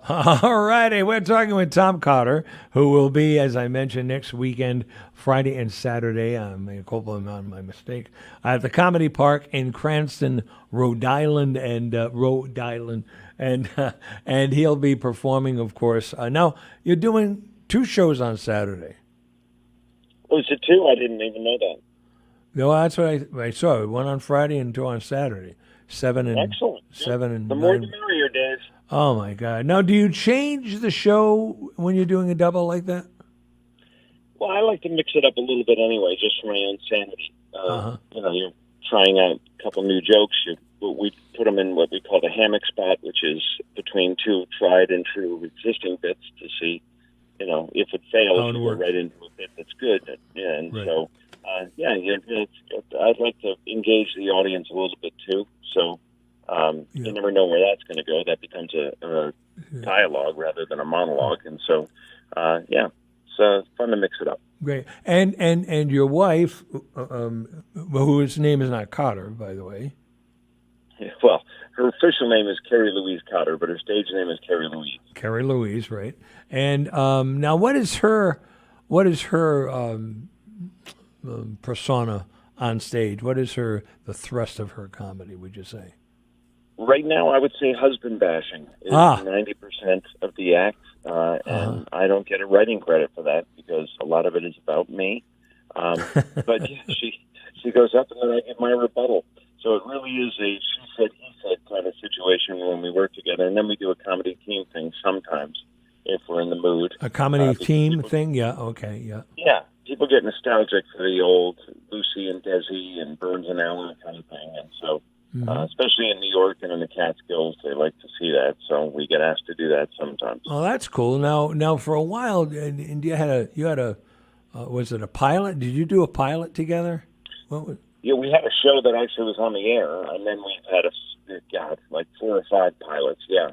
All righty, we're talking with Tom Cotter, who will be, as I mentioned, next weekend, Friday and Saturday. I'm a couple on my mistake at the Comedy Park in Cranston, Rhode Island, and and he'll be performing, of course. Now you're doing 2 shows on Saturday. Was it 2? I didn't even know that. No, that's what I saw. 1 on Friday and 2 on Saturday. 7 and Excellent. 7 and the 9. more the merrier, Dave. Oh my God! Now, do you change the show when you're doing a double like that? Well, I like to mix it up a little bit anyway, just for my own sanity. You're trying out a couple new jokes. We put them in what we call the hammock spot, which is between 2 tried and true existing bits to see, if it fails, you go right into a bit that's good. And right. So, I'd like to engage the audience a little bit too. So. You never know where that's going to go. That becomes a dialogue rather than a monologue, and so it's fun to mix it up. Great, and your wife, whose name is not Cotter, by the way. Yeah, well, her official name is Carrie Louise Cotter, but her stage name is Carrie Louise. Carrie Louise, right? And now, what is her persona on stage? What is the thrust of her comedy? Would you say? Right now, I would say husband bashing is 90% of the act, and I don't get a writing credit for that because a lot of it is about me. But yeah, she goes up and then I give my rebuttal. So it really is a she said, he said kind of situation when we work together, and then we do a comedy team thing sometimes if we're in the mood. A comedy team thing? Yeah, okay, yeah. Yeah, people get nostalgic for the old Lucy and Desi and Burns and Allen kind of thing, and so... especially in New York and in the Catskills, they like to see that, so we get asked to do that sometimes. Oh, that's cool. Now, for a while, and you had a was it a pilot? Did you do a pilot together? Yeah, we had a show that actually was on the air, and then we've had like 4 or 5 pilots. Yeah,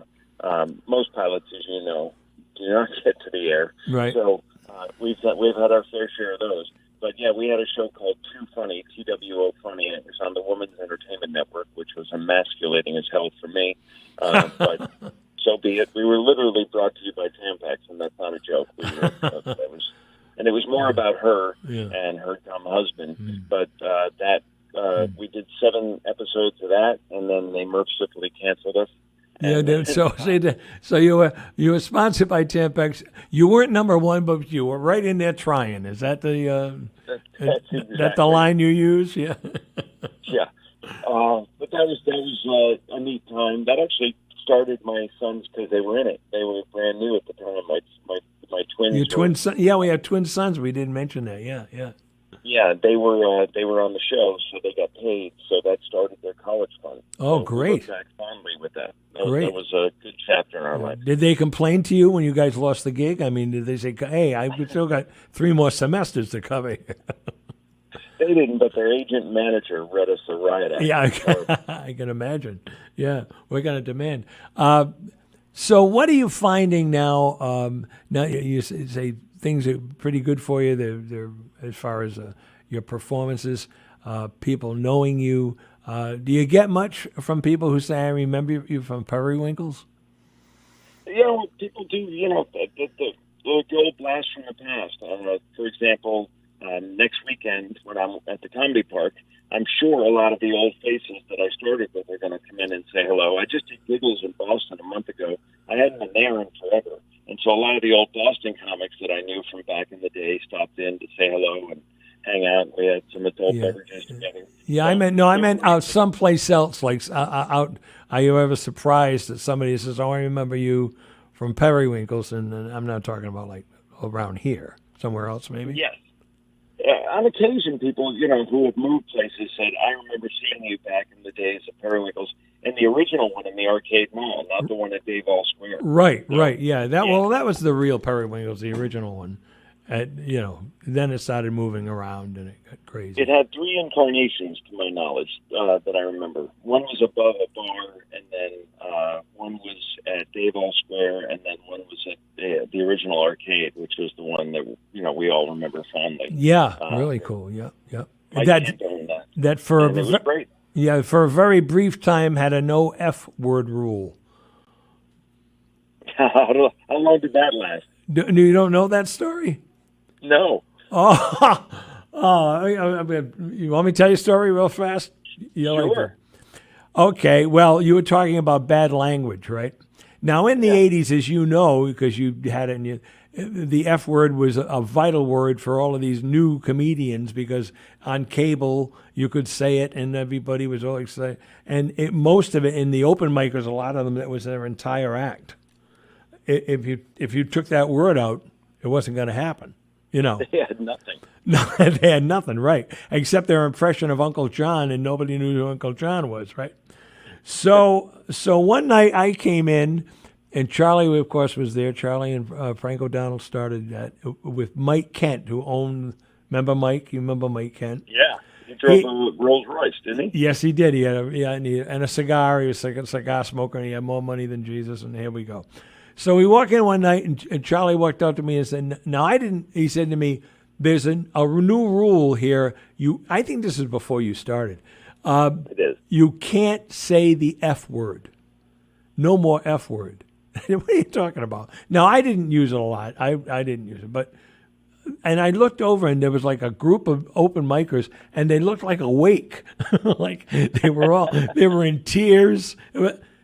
most pilots, as you know, do not get to the air. Right. So we've had our fair share of those. But yeah, we had a show called Too Funny, TWO Funny, and it was on the Women's Entertainment Network, which was emasculating as hell for me. But so be it. We were literally brought to you by Tampax, and that's not a joke. And it was more about her and her dumb husband. But we did 7 episodes of that, and then they mercifully canceled us. Yeah, so you were sponsored by Tampax. You weren't number 1, but you were right in there trying. Is that that the line you use? Yeah. Yeah. But that was a neat time. That actually started my sons because they were in it. They were brand new at the time. My twins. Your twin son? Yeah, we have twin sons. We didn't mention that. Yeah. Yeah, they were on the show, so they got paid. So that started their college fund. Oh, so great! We look back fondly with that. Great. That was a good chapter in our life. Did they complain to you when you guys lost the gig? I mean, did they say, "Hey, I've still got 3 more semesters to cover"? They didn't, but their agent and manager read us a riot act. Yeah, I can imagine. Yeah, we're going to demand. So, what are you finding now? Now you say things are pretty good for you. They're as far as your performances, people knowing you. Do you get much from people who say, "I remember you from Periwinkles"? People do. The old blast from the past. For example, next weekend when I'm at the Comedy Park, I'm sure a lot of the old faces that I started with are going to come in and say hello. I just did Giggles in Boston a month ago. I hadn't been there in forever. And so a lot of the old Boston comics that I knew from back in the day stopped in to say hello and hang out. We had some adult beverages together. Yeah, I meant out someplace else, like out. Are you ever surprised that somebody says, "Oh, I remember you from Periwinkles," and I'm not talking about like around here, somewhere else maybe? Yes. On occasion, people, who have moved places said, "I remember seeing you back in the days of Periwinkles." And the original one in the Arcade Mall, not the one at Davol Square. Right. Yeah. Well, that was the real Periwinkles, the original one. Then it started moving around and it got crazy. It had 3 incarnations, to my knowledge, that I remember. One was above a bar, and then one was at Davol Square, and then one was at the original arcade, which was the one that we all remember fondly. Yeah, really cool. Yeah. I can't own that. That it was great. Yeah, for a very brief time had a no F word rule. How long did that last? You don't know that story? No. Oh, you want me to tell you a story real fast? Sure. Okay, well, you were talking about bad language, right? Now, in the 80s, as you know, because you had it in your, the F word was a vital word for all of these new comedians because on cable you could say it and everybody was all excited. And most of it in the open micers, a lot of them, that was their entire act. If you took that word out, it wasn't going to happen. You know, They had nothing. no, they had nothing, right? Except their impression of Uncle John, and nobody knew who Uncle John was, right? So one night I came in, and Charlie, of course, was there. Charlie and Frank O'Donnell started that with Mike Kent, who owned. Remember Mike? You remember Mike Kent? Yeah. He drove a Rolls Royce, didn't he? Yes, he did. He had and a cigar. He was like a cigar smoker, and he had more money than Jesus. And here we go. So we walk in one night, and Charlie walked out to me and said, "Now I didn't." He said to me, "There's a new rule here. I think this is before you started. It is. You can't say the F word. No more F word." What are you talking about? Now, I didn't use it a lot. I didn't use it, and I looked over, and there was like a group of open micers, and they looked like awake, like they were in tears.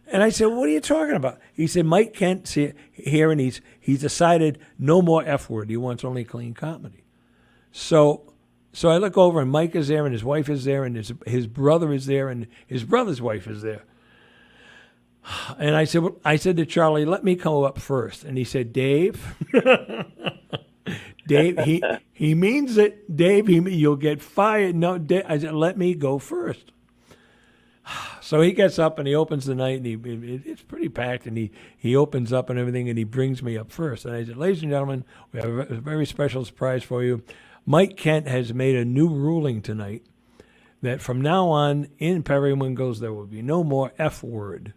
And I said, "What are you talking about?" He said, "Mike Kent's here, and he's decided no more F word. He wants only clean comedy." So I look over, and Mike is there, and his wife is there, and his brother is there, and his brother's wife is there. And I said to Charlie, "Let me come up first." And he said, "Dave, Dave, he means it. Dave, you'll get fired." No, Dave, I said, "Let me go first." So he gets up and he opens the night, and it's pretty packed, and he opens up and everything, and he brings me up first. And I said, "Ladies and gentlemen, we have a very special surprise for you. Mike Kent has made a new ruling tonight that from now on, in Perry Wingoes, there will be no more F word."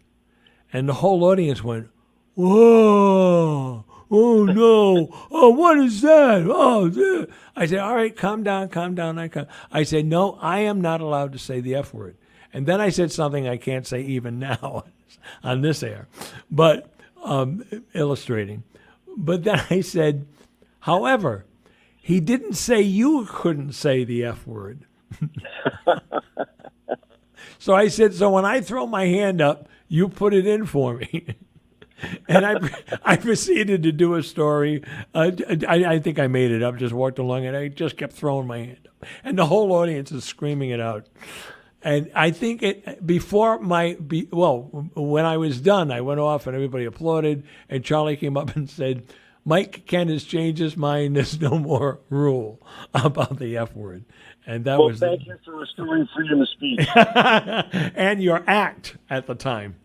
And the whole audience went, "Whoa, oh no, oh, what is that? Oh, yeah." I said, "All right, calm down. I said, "No, I am not allowed to say the F word." And then I said something I can't say even now on this air, but illustrating. But then I said, "However, he didn't say you couldn't say the F word." So I said, "So when I throw my hand up, you put it in for me." And I proceeded to do a story. I think I made it up, just walked along, and I just kept throwing my hand up. And the whole audience is screaming it out. And I think when I was done, I went off and everybody applauded. And Charlie came up and said, "Mike Kent has changed his mind. There's no more rule about the F word." And that was. Thank you for restoring freedom of speech. And your act at the time.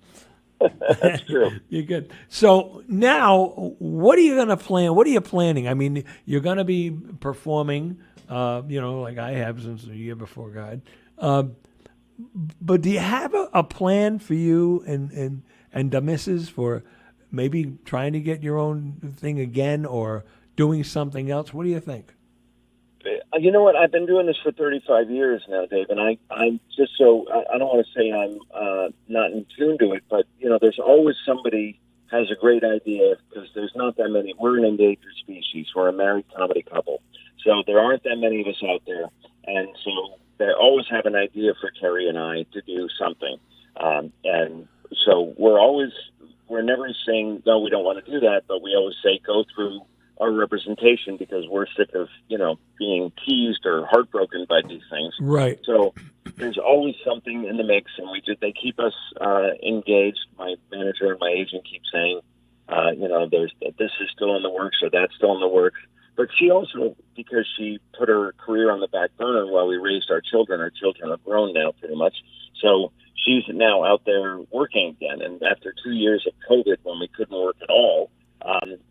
That's true. You're good. So now, what are you going to plan? What are you planning? I mean, you're going to be performing, like I have since the year before God. But do you have a plan for you and the missus for maybe trying to get your own thing again or doing something else? What do you think? You know what? I've been doing this for 35 years now, Dave, and I'm just so I don't want to say I'm not in tune to it, but there's always somebody has a great idea because there's not that many. We're an endangered species. We're a married comedy couple, so there aren't that many of us out there, and so they always have an idea for Kerry and I to do something, and so we're never saying no, we don't want to do that, but we always say go through our representation because we're sick of, being teased or heartbroken by these things. Right. So there's always something in the mix, and they keep us engaged. My manager and my agent keep saying, this is still in the works or that's still in the works. But she also, because she put her career on the back burner while we raised our children are grown now pretty much. So she's now out there working again. And after 2 years of COVID, when we couldn't work at all,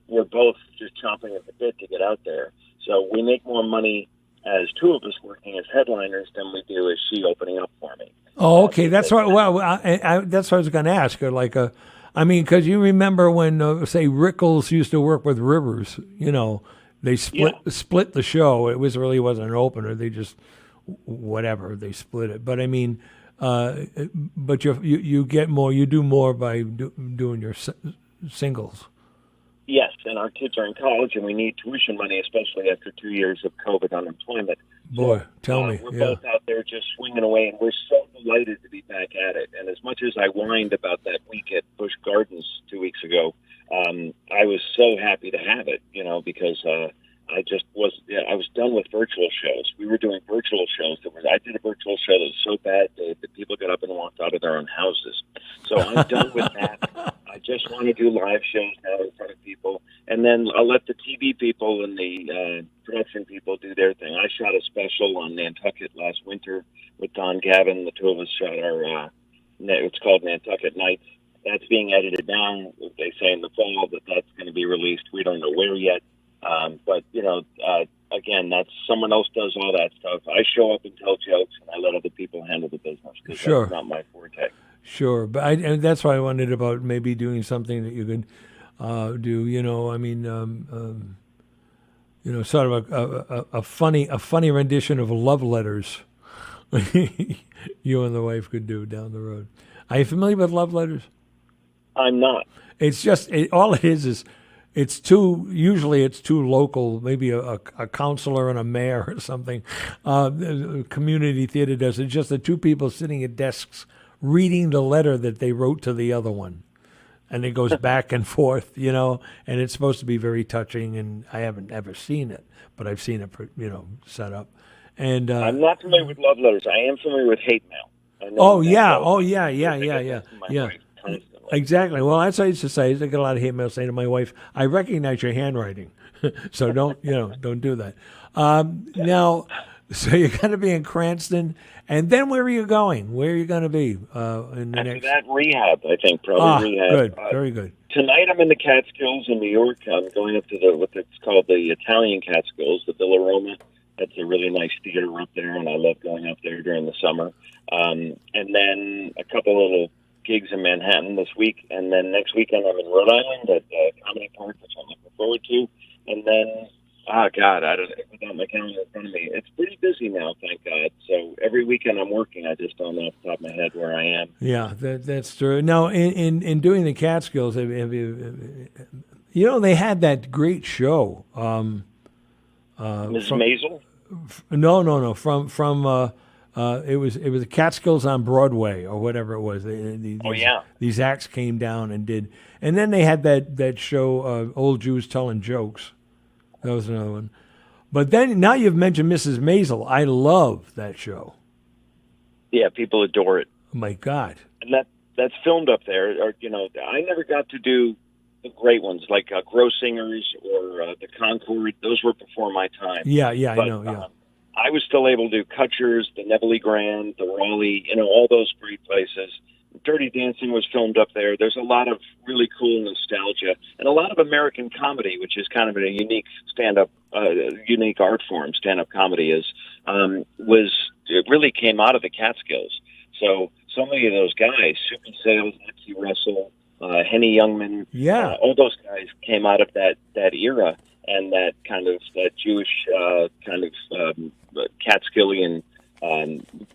we're both just chomping at the bit to get out there. So we make more money as two of us working as headliners than we do as she opening up for me. Oh, okay. That's what. Well, that's what I was going to ask her. Because you remember when, say, Rickles used to work with Rivers. They split the show. It really wasn't an opener. They just they split it. But I mean, but you get more. You do more by doing your singles. Yes, and our kids are in college, and we need tuition money, especially after 2 years of COVID unemployment. Boy, So, tell me. we're Yeah. both out there just swinging away, and we're so delighted to be back at it. And as much as I whined about that week at Busch Gardens 2 weeks ago, I was so happy to have it, because I just I was done with virtual shows. We were doing virtual shows. I did a virtual show that was so bad that people got up and walked out of their own houses. So I'm done with that. I just want to do live shows now in front of people. And then I'll let the TV people and the production people do their thing. I shot a special on Nantucket last winter with Don Gavin. The two of us shot it's called Nantucket Nights. That's being edited down. They say in the fall that's going to be released. We don't know where yet. But, again, that's someone else does all that stuff. I show up and tell jokes, and I let other people handle the business because that's not my forte. Sure. But and that's why I wondered about maybe doing something that you could do, sort of a funny rendition of love letters you and the wife could do down the road. Are you familiar with love letters? I'm not. It's just, all it is usually it's two local, maybe a counselor and a mayor or something. The community theater does it. It's just the two people sitting at desks reading the letter that they wrote to the other one. And it goes back and forth, and it's supposed to be very touching. And I haven't ever seen it, but I've seen it, set up. And I'm not familiar with love letters. I am familiar with hate mail. Yeah. Exactly. Well, that's what I used to say. I get a lot of hate mail saying to my wife, "I recognize your handwriting," so don't do that. Now, so you're going to be in Cranston, and then where are you going? Where are you going to be in the After next? that, rehab. I think probably rehab. Good, very good. Tonight I'm in the Catskills in New York. I'm going up to it's called the Italian Catskills, the Villa Roma. That's a really nice theater up there, and I love going up there during the summer. And then a couple little gigs in Manhattan this week, and then next weekend I'm in Rhode Island at Comedy Park, which I'm looking forward to. And then, I don't without my calendar in front of me, it's pretty busy now, thank God. So every weekend I'm working. I just don't know off the top of my head where I am. Yeah, that's true. Now, in doing the Catskills, have you they had that great show. Mrs. Maisel? No. From it was the Catskills on Broadway or whatever it was. These acts came down and did, and then they had that show, Old Jews Telling Jokes. That was another one. But then now you've mentioned Mrs. Maisel. I love that show. Yeah, people adore it. Oh my God! And that's filmed up there. Or I never got to do the great ones like Grow Singers or the Concord. Those were before my time. Yeah, but, I know. Yeah. I was still able to do Kutcher's, the Neville Grand, the Raleigh, all those great places. Dirty Dancing was filmed up there. There's a lot of really cool nostalgia and a lot of American comedy, which is kind of a unique unique art form. Stand-up comedy it really came out of the Catskills. So many of those guys, Super Sales, Nipsey Russell, Henny Youngman, all those guys came out of that era. And that kind of Jewish Catskillian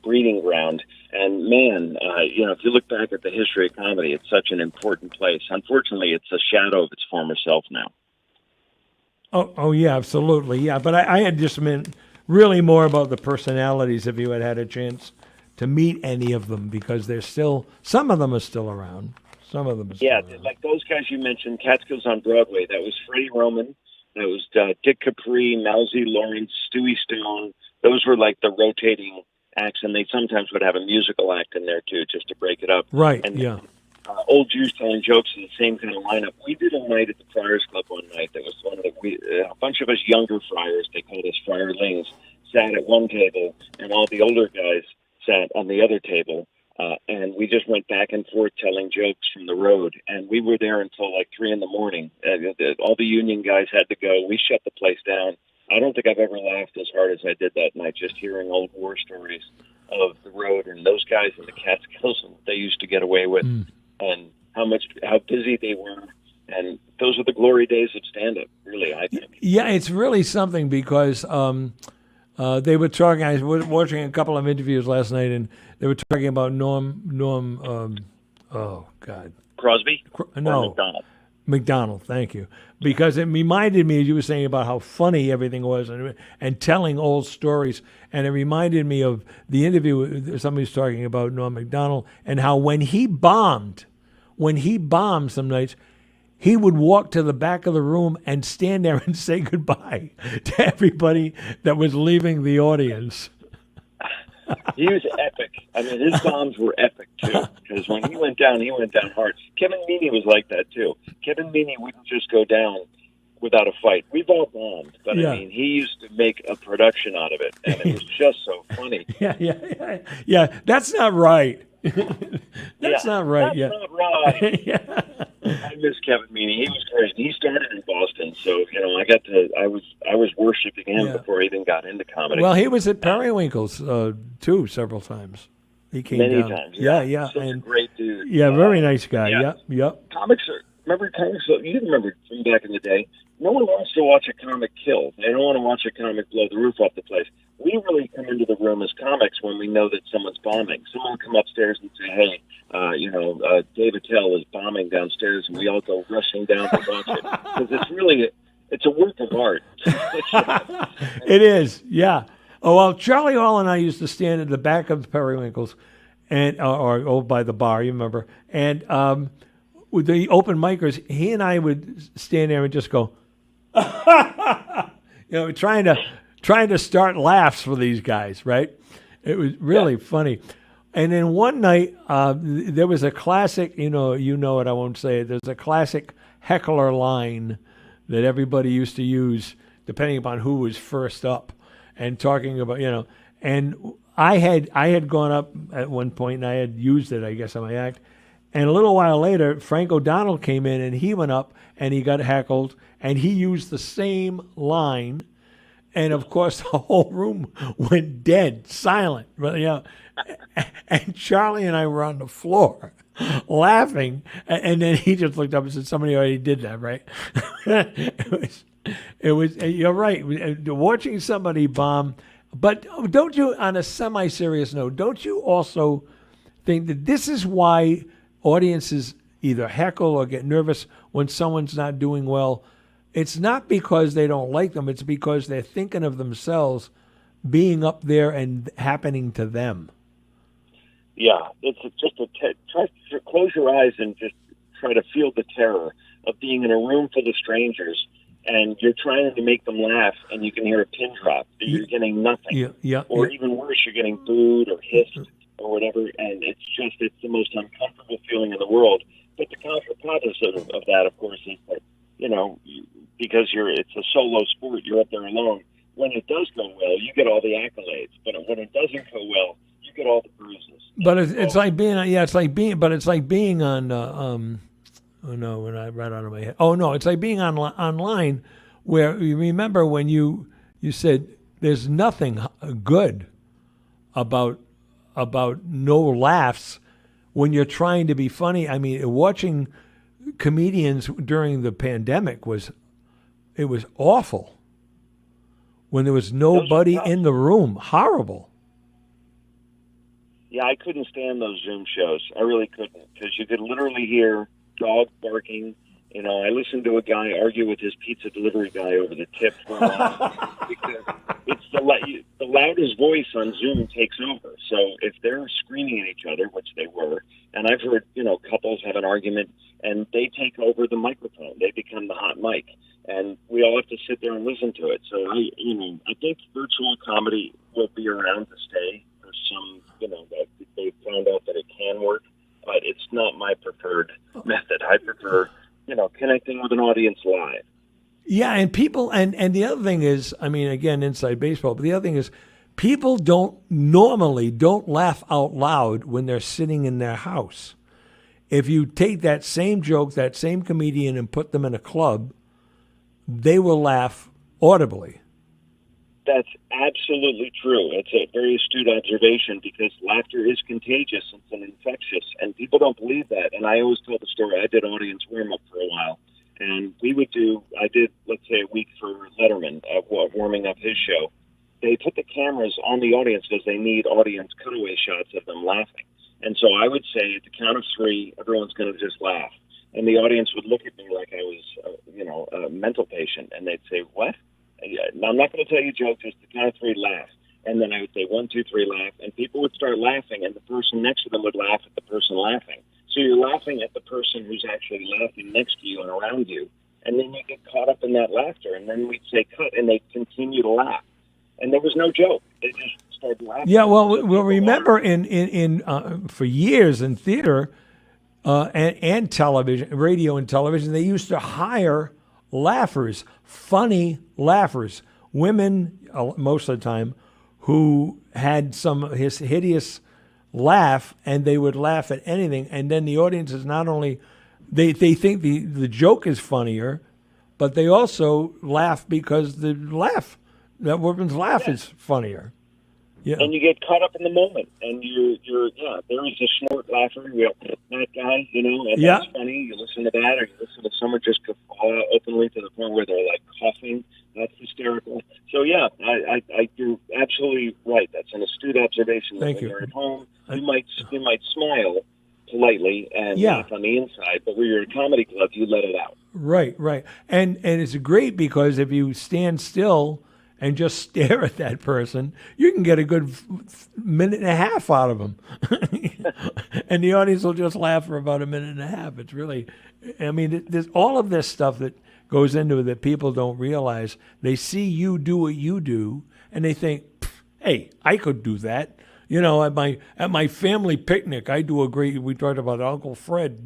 breeding ground. And man, if you look back at the history of comedy, it's such an important place. Unfortunately, it's a shadow of its former self now. Oh yeah, absolutely, yeah. But I had just meant really more about the personalities. If you had a chance to meet any of them, because some of them are still around. Some of them are still around. Like those guys you mentioned, Catskills on Broadway. That was Freddie Roman. That was Dick Capri, Mousy Lawrence, Stewie Stone. Those were like the rotating acts, and they sometimes would have a musical act in there too, just to break it up. Right. And yeah. Old Jews Telling Jokes is the same kind of lineup. We did a night at the Friars Club one night. That was a bunch of us younger friars. They called us Friarlings. Sat at one table, and all the older guys sat on the other table. And we just went back and forth telling jokes from the road. And we were there until like 3 a.m. All the union guys had to go. We shut the place down. I don't think I've ever laughed as hard as I did that night, just hearing old war stories of the road and those guys in the Catskills and what they used to get away with and how busy they were. And those are the glory days of stand-up, really, I think. Yeah, it's really something because they were talking. I was watching a couple of interviews last night, and they were talking about Norm. Oh God, Crosby? No, McDonald. McDonald, thank you. Because it reminded me, as you were saying, about how funny everything was and telling old stories. And it reminded me of the interview somebody was talking about Norm MacDonald and how when he bombed some nights, he would walk to the back of the room and stand there and say goodbye to everybody that was leaving the audience. He was epic. I mean, his bombs were epic, too, because when he went down hard. Kevin Meaney was like that, too. Kevin Meaney wouldn't just go down without a fight. We've all bombed, but, I mean, he used to make a production out of it, and it was just so funny. Yeah, that's not right. That's not right. That's not right. I miss Kevin Meaney. He was great. He started in Boston, so I was worshiping him before he even got into comedy. Well, he was at Periwinkle's too several times. He came many down. times. Yeah, Such a great dude. Yeah, very nice guy. Yep. Comics are. Remember comics? You remember from back in the day. No one wants to watch a comic kill. They don't want to watch a comic blow the roof off the place. We really come into the room as comics when we know that someone's bombing. Someone will come upstairs and say, "Hey, Dave Attell is bombing downstairs," and we all go rushing down to watch it because it's a work of art. It is, yeah. Oh well, Charlie Hall and I used to stand at the back of Periwinkle's, and or by the bar, you remember, and with the open micers, he and I would stand there and just go, trying to start laughs for these guys, right? It was really funny. And then one night, there was a classic, you know it, I won't say it. There's a classic heckler line that everybody used to use, depending upon who was first up, and talking about, and I had gone up at one point and I had used it, I guess, on my act. And a little while later, Frank O'Donnell came in and he went up and he got heckled and he used the same line. And of course, the whole room went dead, silent. And Charlie and I were on the floor laughing. And then he just looked up and said, "Somebody already did that, right?" It was. You're right. Watching somebody bomb. But don't you, on a semi-serious note, don't you also think that this is why audiences either heckle or get nervous when someone's not doing well? It's not because they don't like them. It's because they're thinking of themselves being up there and happening to them. Yeah, it's just try to close your eyes and just try to feel the terror of being in a room full of strangers and you're trying to make them laugh and you can hear a pin drop. You're getting nothing. Or even worse, you're getting booed or hissed or whatever, and it's the most uncomfortable feeling in the world. But the counter-positive of that, of course, is that, because it's a solo sport, you're up there alone. When it does go well, you get all the accolades. But when it doesn't go well, you get all the bruises. But it's like being on. Oh no, when I right out of my head. Oh no, it's like being online, where you remember when you said there's nothing good about no laughs when you're trying to be funny. I mean, watching comedians during the pandemic was awful. When there was nobody in the room, horrible. Yeah, I couldn't stand those Zoom shows. I really couldn't, because you could literally hear dog barking. I listened to a guy argue with his pizza delivery guy over the tip for a while because it's the loudest voice on Zoom takes over. So if they're screaming at each other, which they were, and I've heard couples have an argument and they take over the microphone, they become the hot mic, and we all have to sit there and listen to it. So I think virtual comedy will be around to stay for some. That they found out that it can work, but it's not my preferred method. I prefer, connecting with an audience live. Yeah, and people, and the other thing is, I mean, again, inside baseball, but the other thing is, people don't laugh out loud when they're sitting in their house. If you take that same joke, that same comedian, and put them in a club, they will laugh audibly. That's absolutely true. It's a very astute observation because laughter is contagious. It's infectious, and people don't believe that. And I always tell the story. I did audience warm-up for a while, and I did, let's say, a week for Letterman, warming up his show. They put the cameras on the audience because they need audience cutaway shots of them laughing. And so I would say at the count of three, everyone's going to just laugh. and the audience would look at me like I was, a mental patient, and they'd say, "What? Now, I'm not going to tell you a joke. Just the count of three, laugh." And then I would say, 1, 2, 3, laugh, and people would start laughing, and the person next to them would laugh at the person laughing. So you're laughing at the person who's actually laughing next to you and around you, and then you get caught up in that laughter, and then we'd say cut, and they'd continue to laugh. And there was no joke. They just started laughing. Yeah, well, we'll remember in for years in theater and television, radio and television, they used to hire laughers, funny laughers, women most of the time, who had some hideous laugh, and they would laugh at anything. And then the audience is not only, they think the joke is funnier, but they also laugh because that woman's laugh is funnier. Yeah. And you get caught up in the moment, and there is a snort laugher, that guy, and that's funny. You listen to that, or you listen to someone just guffaw openly to the point where they're like coughing. That's hysterical. So you're absolutely right. That's an astute observation. Thank you. When you're at home, you might smile politely and laugh on the inside, but when you're at a comedy club, you let it out. Right. And it's great because if you stand still and just stare at that person, you can get a good minute and a half out of them. And the audience will just laugh for about a minute and a half. It's really, there's all of this stuff that goes into it that people don't realize. They see you do what you do, and they think, hey, I could do that. At my family picnic, we talked about Uncle Fred,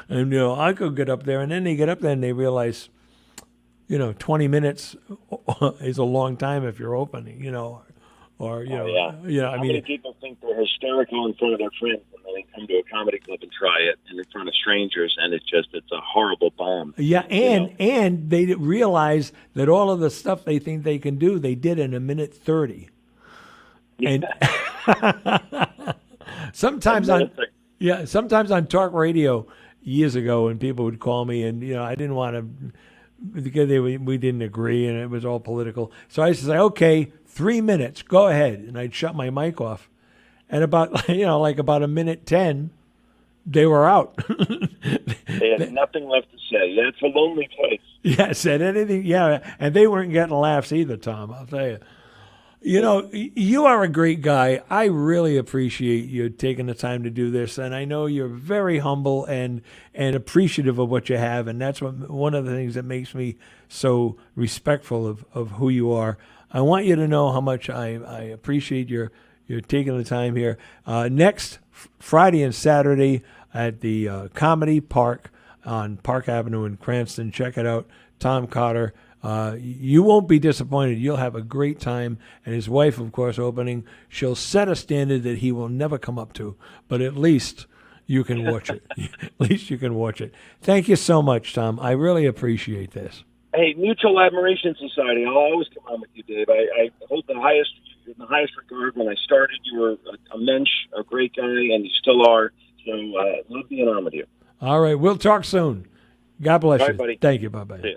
and, I could get up there. And then they get up there and they realize, 20 minutes is a long time if you're opening, How many people think they're hysterical in front of their friends, and then they come to a comedy club and try it, and in front of strangers, and it's a horrible bomb. Yeah, and they realize that all of the stuff they think they can do, they did in a minute 30. And sometimes on talk radio years ago, when people would call me, and I didn't want to, because we didn't agree, and it was all political. So I used to say, okay, 3 minutes, go ahead, and I'd shut my mic off. And about about a minute 10, they were out. They had nothing left to say. Yeah, it's a lonely place. Yeah, said anything. Yeah, and they weren't getting laughs either, Tom. I'll tell you. You are a great guy. I really appreciate you taking the time to do this, and I know you're very humble and appreciative of what you have, and that's one of the things that makes me so respectful of who you are. I want you to know how much I appreciate your taking the time here. Next Friday and Saturday at the Comedy Park on Park Avenue in Cranston. Check it out. Tom Cotter. You won't be disappointed. You'll have a great time. And his wife, of course, opening. She'll set a standard that he will never come up to, but at least you can watch it. At least you can watch it. Thank you so much, Tom. I really appreciate this. Hey, Mutual Admiration Society. I'll always come on with you, Dave. I hold in the highest regard. When I started, you were a mensch, a great guy, and you still are. So love being on with you. All right. We'll talk soon. God bless you. Bye, buddy. Thank you. Bye-bye. See you.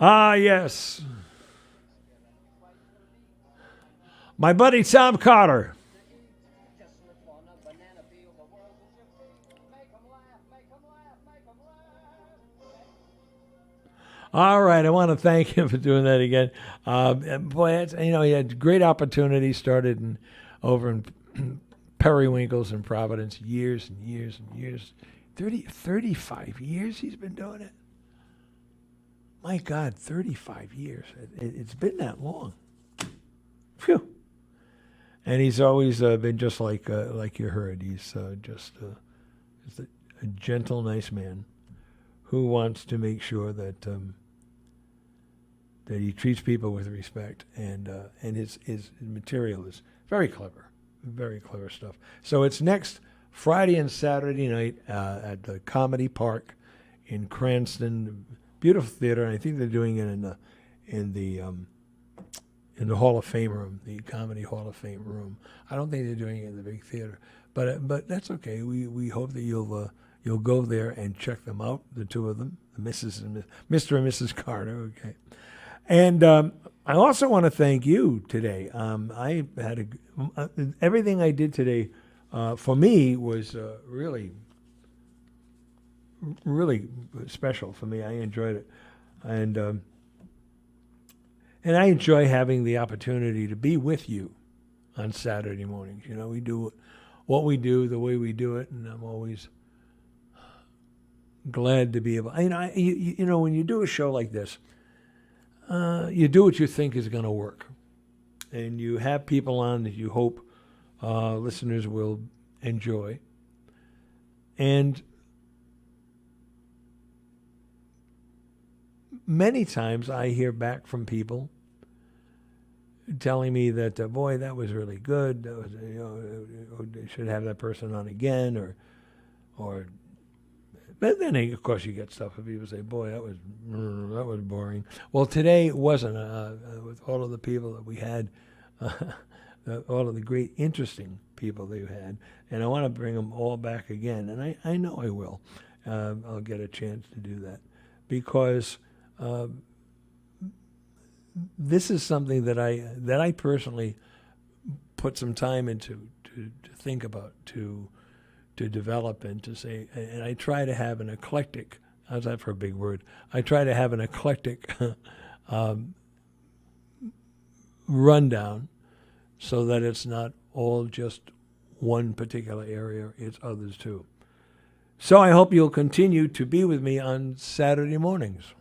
Ah, yes. My buddy Tom Cotter. All right, I want to thank him for doing that again. Boy, he had great opportunity. Started over in Periwinkles in Providence, years and years and years. 35 years he's been doing it. My God, 35 years. It's been that long. Phew. And he's always been just like you heard. He's just a gentle, nice man who wants to make sure that that he treats people with respect, and his material is very clever stuff. So it's next Friday and Saturday night at the Comedy Park in Cranston. Beautiful theater, and I think they're doing it in the Hall of Fame room, the Comedy Hall of Fame room. I don't think they're doing it in the big theater, but that's okay. We hope that you'll go there and check them out, the two of them, the Mrs. and Mr. and Mrs. Carter. Okay, and I also want to thank you today. I had everything I did today for me was really, really special for me. I enjoyed it, and I enjoy having the opportunity to be with you on Saturday mornings. You know, we do what we do the way we do it, and I'm always glad to be able. You know, when you do a show like this, you do what you think is going to work, and you have people on that you hope listeners will enjoy. And many times I hear back from people telling me that, boy, that was really good. That was, they should have that person on again, or. But then, of course, you get stuff where people say, boy, that was boring. Well, today it wasn't. With all of the people that we had, all of the great, interesting people that you had, and I want to bring them all back again, and I know I will. I'll get a chance to do that because this is something that I personally put some time into to think about, to develop and to say, and I try to have an eclectic, how's that for a big word? I try to have an eclectic rundown so that it's not all just one particular area, it's others too. So I hope you'll continue to be with me on Saturday mornings.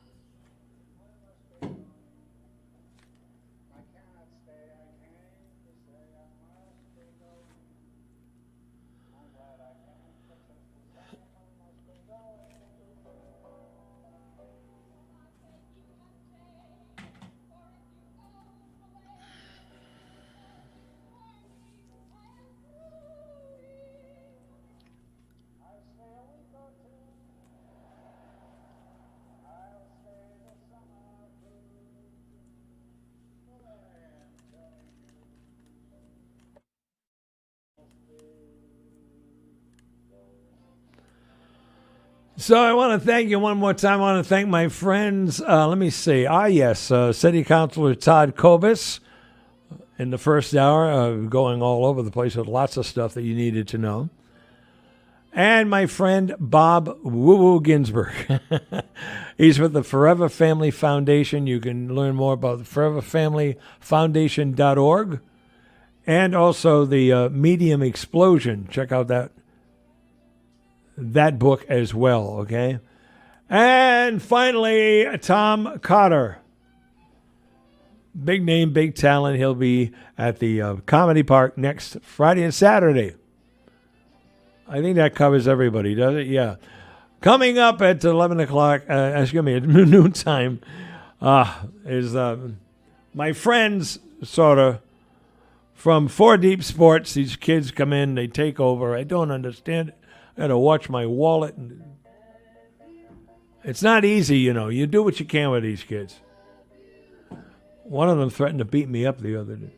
So I want to thank you one more time. I want to thank my friends. Let me see. Yes, City Councilor Todd Kobus in the first hour, going all over the place with lots of stuff that you needed to know. And my friend Bob Woo-Woo Ginsburg. He's with the Forever Family Foundation. You can learn more about the foreverfamilyfoundation.org. And also the Medium Explosion. Check out that book as well, okay? And finally, Tom Cotter. Big name, big talent. He'll be at the Comedy Park next Friday and Saturday. I think that covers everybody, does it? Yeah. Coming up at 11 o'clock, at noontime, is my friends, sort of, from Four Deep Sports. These kids come in, they take over. I don't understand it. I got to watch my wallet. It's not easy, you know. You do what you can with these kids. One of them threatened to beat me up the other day.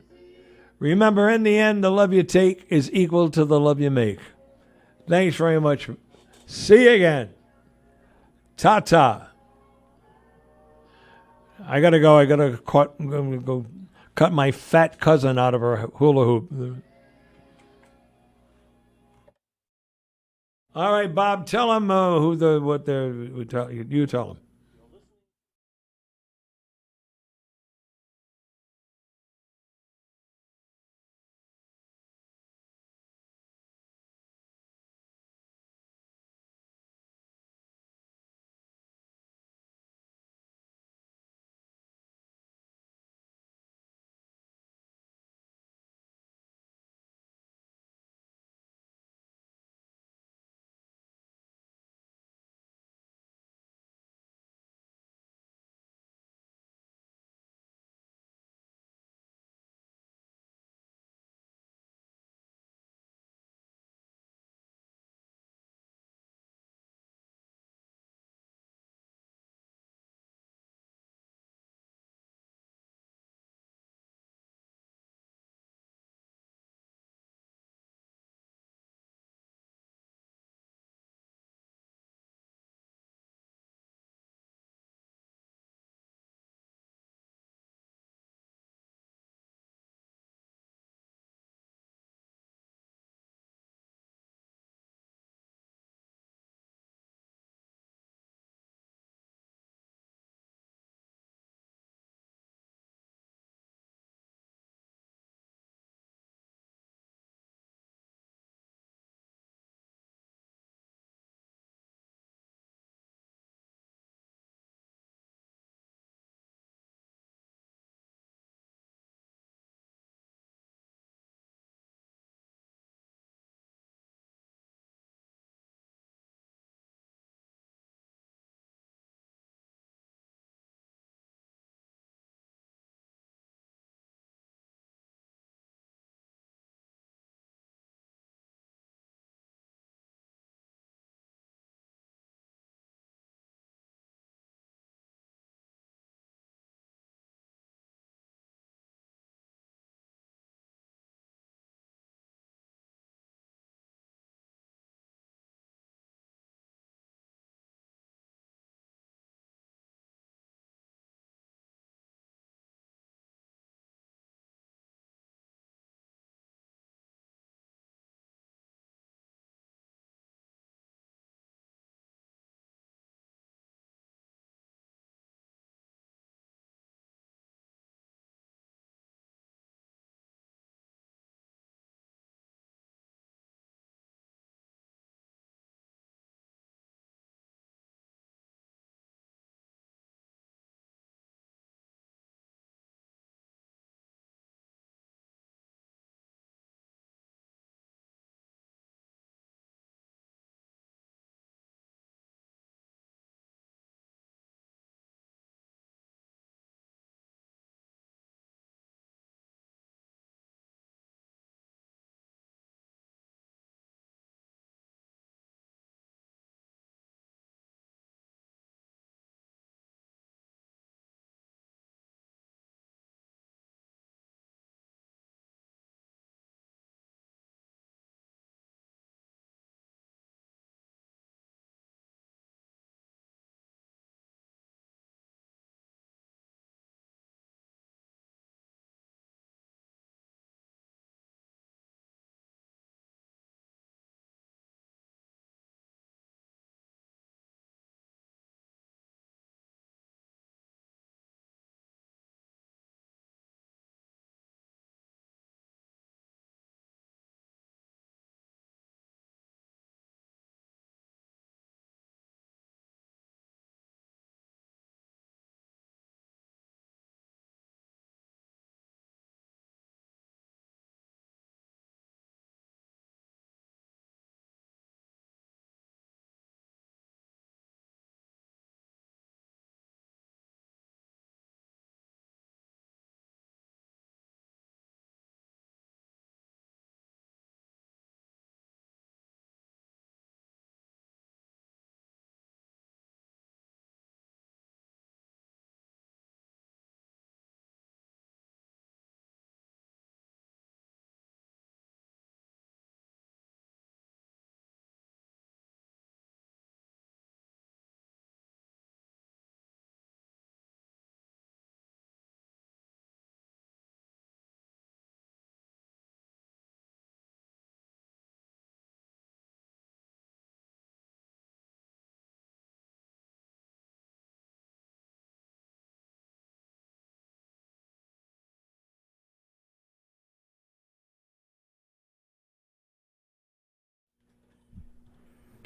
Remember, in the end, the love you take is equal to the love you make. Thanks very much. See you again. Ta-ta. I got to go. I'm going to go cut my fat cousin out of her hula hoop. All right, Bob, tell them you tell them.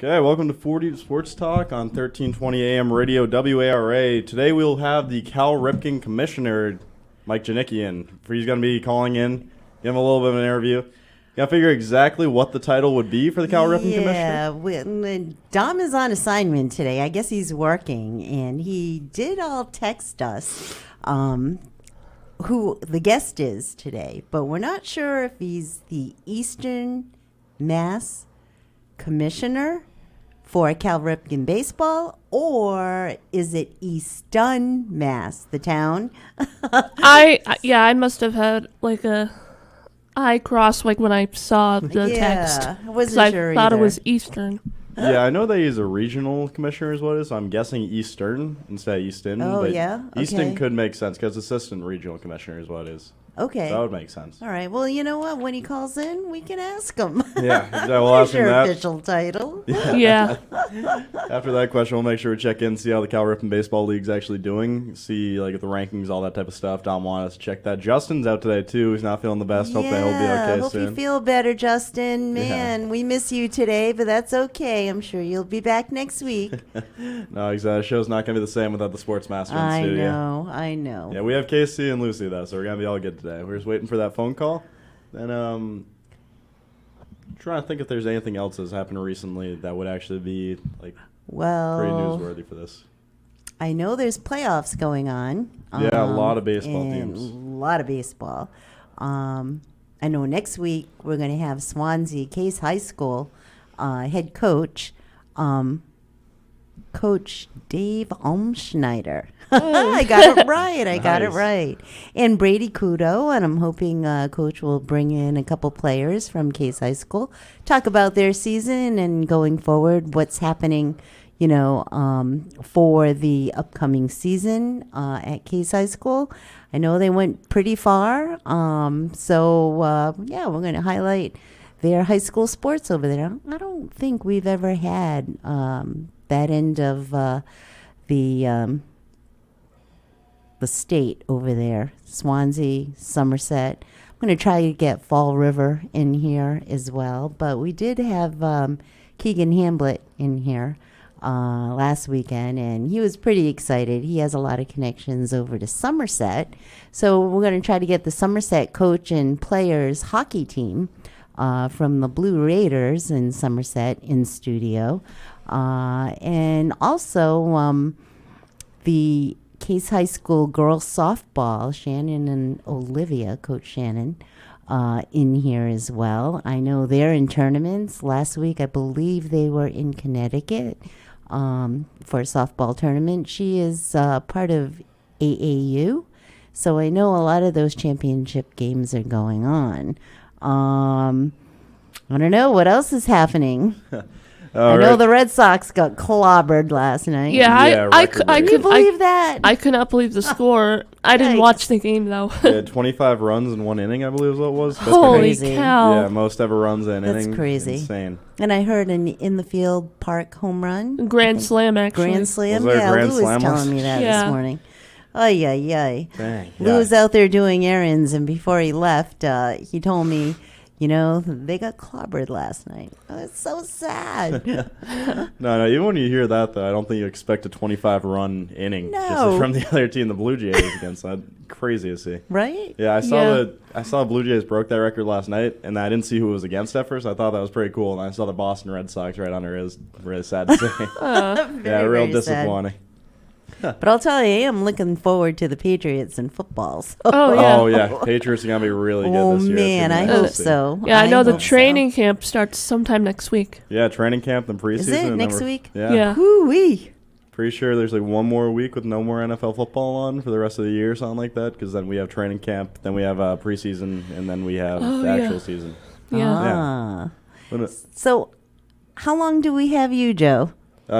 Okay, welcome to 40 Sports Talk on 1320 AM Radio WARA. Today we'll have the Cal Ripken Commissioner, Mike Janicki, in. He's going to be calling in, give him a little bit of an interview. Got to figure exactly what the title would be for the Cal Ripken Commissioner? Yeah, Dom is on assignment today. I guess he's working, and he did all text us who the guest is today, but we're not sure if he's the Eastern Mass Commissioner for Cal Ripken baseball, or is it Easton Mass, the town? I must have had like a eye cross like when I saw the text. I wasn't sure I thought either. it was Eastern. Yeah, I know they use a regional commissioner is what it is, so I'm guessing Eastern instead of Easton. Oh, but yeah? Easton Okay. could make sense because assistant regional commissioner is what it is. Okay. So that would make sense. All right. Well, you know what? When he calls in, we can ask him. Yeah, we'll What ask is him your that. official title? Yeah. After that question, we'll make sure we check in, see how the Cal Ripken Baseball League's actually doing, see like the rankings, all that type of stuff. Dom wanted us to check that. Justin's out today too. He's not feeling the best. Hope that he'll be okay hope soon. you feel better, Justin. Man, we miss you today, but that's okay. I'm sure you'll be back next week. No, exactly. The show's not going to be the same without the Sports Master in I studio. know. Yeah, we have Casey and Lucy though, so we're going to be all good today. We're just waiting for that phone call. And trying to think if there's anything else that's happened recently that would actually be like pretty Well, newsworthy for this. I know there's playoffs going on. Yeah, a lot of baseball and teams. A lot of baseball. I know next week we're going to have Swansea Case High School head coach, Coach Dave Umschneider. I got it right. I got it Nice. right. And Brady Kudo, and I'm hoping Coach will bring in a couple players from Case High School, talk about their season and going forward, what's happening, for the upcoming season at Case High School. I know they went pretty far. We're going to highlight their high school sports over there. I don't think we've ever had that end of the state over there. Swansea, Somerset. I'm going to try to get Fall River in here as well. But we did have Keegan Hamblett in here last weekend, and he was pretty excited. He has a lot of connections over to Somerset. So we're going to try to get the Somerset coach and players hockey team from the Blue Raiders in Somerset in studio. And also the Case High School girls softball, Shannon and Olivia, Coach Shannon, in here as well. I know they're in tournaments. Last week, I believe they were in Connecticut for a softball tournament. She is part of AAU, so I know a lot of those championship games are going on. I don't know what else is happening. I know the Red Sox got clobbered last night. Yeah, I could believe that. I could not believe the score. I didn't Yikes. watch the game though. They had 25 runs in one inning, I believe is what it was. That's Holy crazy. cow! Yeah, most ever runs in an That's inning. crazy. Insane. And I heard an in-the-field park home run. Grand slam, actually. Grand slam. Was there a Yeah, grand Lou was slam telling once? me that Yeah. this morning. Ay, ay, ay. Dang. Lou was out there doing errands, and before he left, he told me, they got clobbered last night. Oh, it's so sad. No, even when you hear that, though, I don't think you expect a 25-run inning No. just from the other team, the Blue Jays, against that. Crazy to see. Right? Yeah, I Yeah. saw Blue Jays broke that record last night, and I didn't see who it was against at first. I thought that was pretty cool, and I saw the Boston Red Sox right under it. It was really sad to see. Yeah, Very, real very sad. disappointing. But I'll tell you, I am looking forward to the Patriots and football. So. Oh yeah. Oh, yeah. Patriots are going to be really good this year. It's man, gonna I be nice hope to see. so. Yeah, I know the hope so. training camp starts sometime next week. Yeah, training camp, then preseason. Is it and then next we're- week? Yeah. Yeah. Woo-wee. Pretty sure there's like one more week with no more NFL football on for the rest of the year, something like that, because then we have training camp, then we have preseason, and then we have Oh, the yeah. actual season. Yeah. Ah. When it- So, how long do we have you, Joe?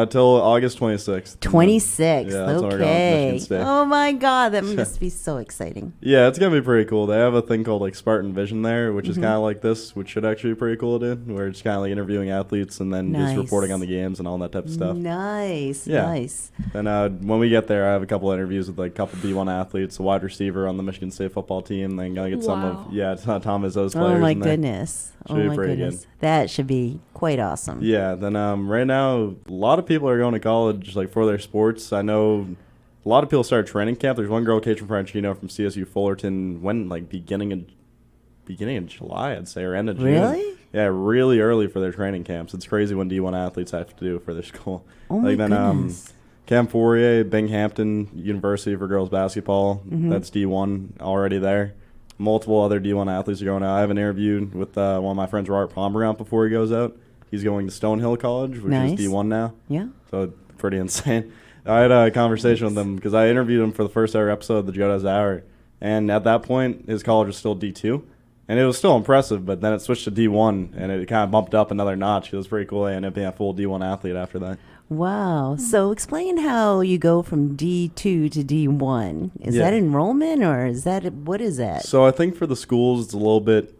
Till August 26th. 26th. Yeah, that's when we're going to Okay. Michigan State. Oh my God, that must be so exciting. Yeah, it's going to be pretty cool. They have a thing called like Spartan Vision there, which is Mm-hmm. kind of like this, which should actually be pretty cool to do, where it's kind of like interviewing athletes and then Nice. just reporting on the games and all that type of stuff. Nice, Yeah. nice. And when we get there, I have a couple interviews with like a couple D1 athletes, a wide receiver on the Michigan State football team, then going to get some Wow. of, Tom Izzo's players Oh my in there. goodness. Should be oh my pretty goodness. good. That should be quite awesome. Yeah, then right now, a lot of people are going to college like for their sports. I know a lot of people start training camp. There's one girl, Kate Franchino from CSU Fullerton, went like beginning of July, I'd say, or end of June. Really? Yeah, really early for their training camps. It's crazy when D1 athletes have to do for their school. Oh my goodness. Cam Fourier, Binghamton University for girls basketball. That's D1 already there. Multiple other D1 athletes are going out. I have an interview with one of my friends, Robert Pomerant, before he goes out. He's going to Stonehill College, which is D1 now. Yeah. So pretty insane. I had a conversation with him because I interviewed him for the first ever episode of the Jodas Hour. And at that point, his college was still D2. And it was still impressive, but then it switched to D1, and it kind of bumped up another notch. It was pretty cool. I ended up being a full D1 athlete after that. Wow. So explain how you go from D2 to D1. Is that enrollment, or what is that? So I think for the schools, it's a little bit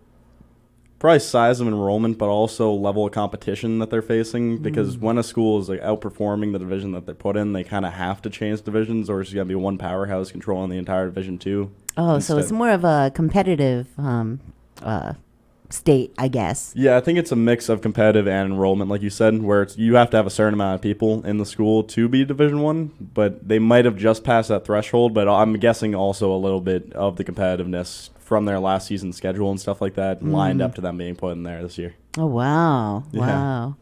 probably size of enrollment, but also level of competition that they're facing. Because when a school is like outperforming the division that they're put in, they kind of have to change divisions, or it's going to be one powerhouse controlling the entire Division 2. Oh, instead. So it's more of a competitive state, I guess. Yeah, I think it's a mix of competitive and enrollment, like you said, where you have to have a certain amount of people in the school to be Division 1, but they might have just passed that threshold, but I'm guessing also a little bit of the competitiveness from their last season schedule and stuff like that lined up to them being put in there this year. Oh, wow. Yeah.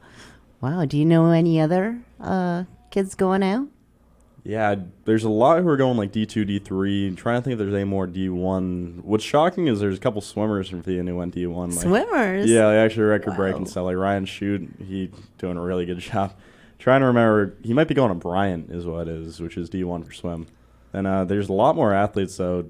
Wow. Do you know any other kids going out? Yeah, there's a lot who are going like D2, D3. I'm trying to think if there's any more D1. What's shocking is there's a couple swimmers from VN who went D1. Like, swimmers? Yeah, they actually record-breaking stuff. Like Ryan Shute, he doing a really good job. Trying to remember, he might be going to Bryant is what it is, which is D1 for swim. And there's a lot more athletes, though.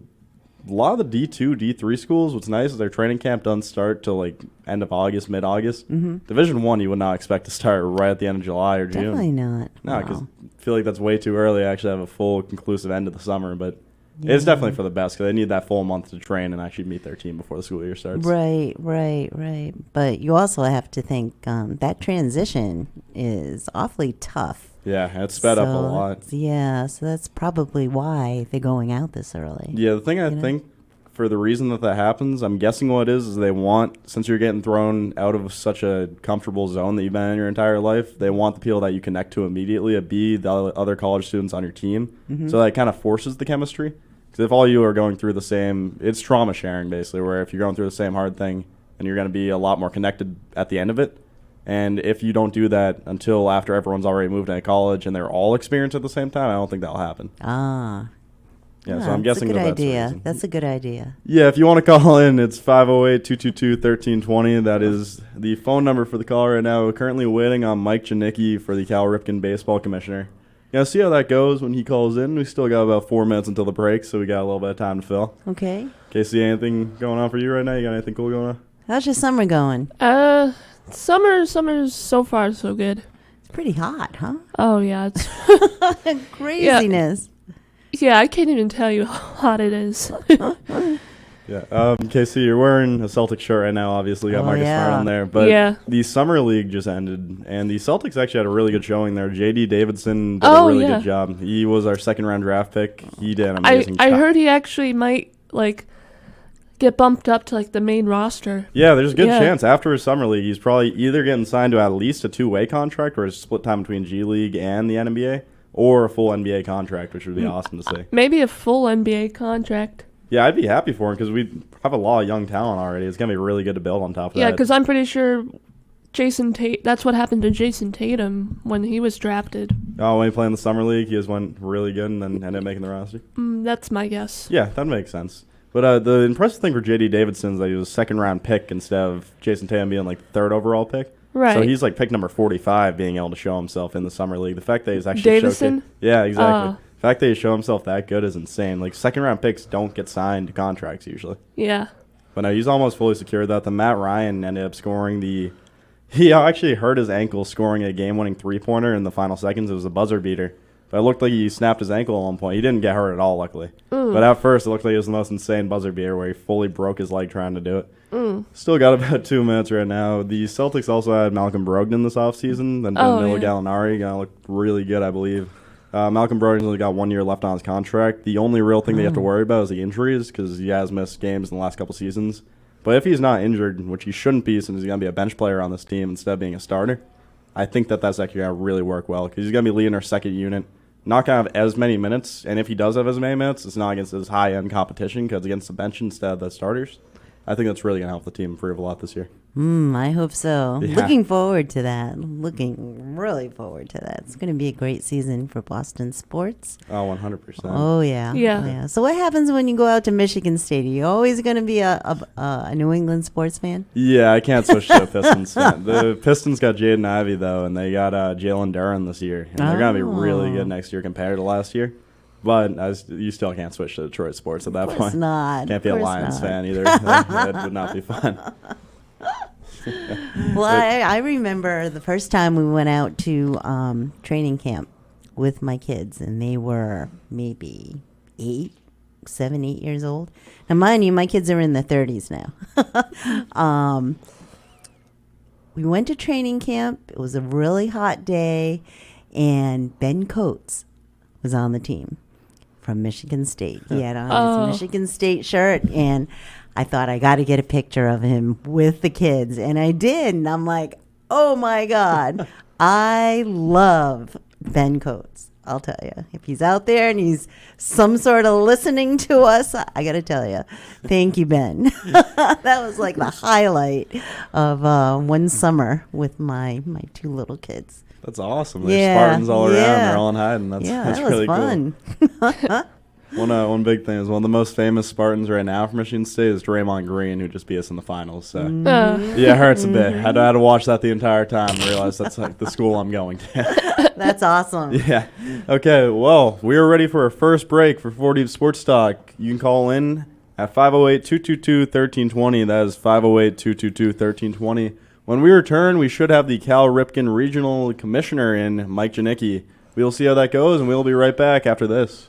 A lot of the D2, D3 schools, what's nice is their training camp doesn't start till like end of August, mid-August. Division 1 you would not expect to start right at the end of July or June. Definitely not. No, because I feel like that's way too early to actually have a full conclusive end of the summer. But it's definitely for the best because they need that full month to train and actually meet their team before the school year starts. Right. But you also have to think that transition is awfully tough. Yeah, it's sped up a lot. Yeah, so that's probably why they're going out this early. Yeah, the thing I think for the reason that happens, I'm guessing what it is they want, since you're getting thrown out of such a comfortable zone that you've been in your entire life, they want the people that you connect to immediately to be the other college students on your team. So that kind of forces the chemistry. Because if all you are going through the same, it's trauma sharing basically, where if you're going through the same hard thing, then you're going to be a lot more connected at the end of it. And if you don't do that until after everyone's already moved into college and they're all experienced at the same time, I don't think that'll happen. Yeah, so I'm guessing that's the reason. That's a good idea. Yeah, if you want to call in, it's 508-222-1320. That is the phone number for the call right now. We're currently waiting on Mike Janicki for the Cal Ripken baseball commissioner. Yeah, see how that goes when he calls in. We still got about 4 minutes until the break, so we got a little bit of time to fill. Okay. Casey, anything going on for you right now? You got anything cool going on? How's your summer going? Summer's so far so good. It's pretty hot, huh? Oh yeah, it's craziness. Yeah, I can't even tell you how hot it is. Yeah, Casey, you're wearing a Celtics shirt right now. Obviously, got Marcus Smart on there. But the summer league just ended, and the Celtics actually had a really good showing there. J.D. Davidson did a really good job. He was our second-round draft pick. He did an amazing job. I heard he actually might get bumped up to the main roster. Yeah, there's a good chance after his summer league, he's probably either getting signed to at least a two-way contract, or a split time between G League and the NBA, or a full NBA contract, which would be awesome to see. Maybe a full NBA contract. Yeah, I'd be happy for him because we have a lot of young talent already. It's going to be really good to build on top of that. Yeah, because I'm pretty sure that's what happened to Jason Tatum when he was drafted. Oh, when he played in the summer league, he just went really good and then ended up making the roster? That's my guess. Yeah, that makes sense. But the impressive thing for J.D. Davidson is that he was a second-round pick instead of Jason Tatum being the third overall pick. Right. So he's pick number 45 being able to show himself in the summer league. The fact that he's actually Davison? Yeah, exactly. The fact that he showed himself that good is insane. Second-round picks don't get signed to contracts usually. Yeah. But no, he's almost fully secured that. The Matt Ryan ended up scoring he actually hurt his ankle scoring a game-winning three-pointer in the final seconds. It was a buzzer beater. But it looked like he snapped his ankle at one point. He didn't get hurt at all, luckily. But at first, it looked like it was the most insane buzzer beater where he fully broke his leg trying to do it. Still got about 2 minutes right now. The Celtics also had Malcolm Brogdon this offseason. Then Danilo Gallinari looked really good, I believe. Malcolm Brogdon's only got 1 year left on his contract. The only real thing they have to worry about is the injuries because he has missed games in the last couple seasons. But if he's not injured, which he shouldn't be since he's going to be a bench player on this team instead of being a starter, I think that's actually going to really work well because he's going to be leading our second unit. Not going to have as many minutes, and if he does have as many minutes, it's not against his high-end competition because against the bench instead of the starters. I think that's really going to help the team improve a lot this year. I hope so. Yeah. Looking forward to that. Looking really forward to that. It's going to be a great season for Boston sports. Oh, 100%. Oh, yeah. Yeah. Oh, yeah. So what happens when you go out to Michigan State? Are you always going to be a New England sports fan? Yeah, I can't switch to a Pistons fan. The Pistons got Jaden Ivey, though, and they got Jalen Duren this year. And they're going to be really good next year compared to last year. But you still can't switch to Detroit sports at that Of course point. not. Can't be a Of course Lions not. fan either. That would not be fun. Well, I remember the first time we went out to training camp with my kids, and they were maybe 7, 8 years old. Now, mind you, my kids are in their 30s now. We went to training camp. It was a really hot day, and Ben Coates was on the team from Michigan State. He had on his Michigan State shirt, and I thought I got to get a picture of him with the kids, and I did. And I'm like, oh my God, I love Ben Coates. I'll tell you, if he's out there and he's some sort of listening to us, I got to tell you, thank you, Ben. That was like the highlight of one summer with my two little kids. That's awesome. There's Spartans all around. They're all in hiding. That's that really was fun. Cool. One big thing is one of the most famous Spartans right now from Michigan State is Draymond Green, who just beat us in the finals. So yeah, it hurts a bit. I had to watch that the entire time and realize that's like the school I'm going to. That's awesome. Yeah. Okay, well, we are ready for our first break for 4 Deep Sports Talk. You can call in at 508-222-1320. That is 508-222-1320. When we return, we should have the Cal Ripken Regional Commissioner in, Mike Janicki. We'll see how that goes, and we'll be right back after this.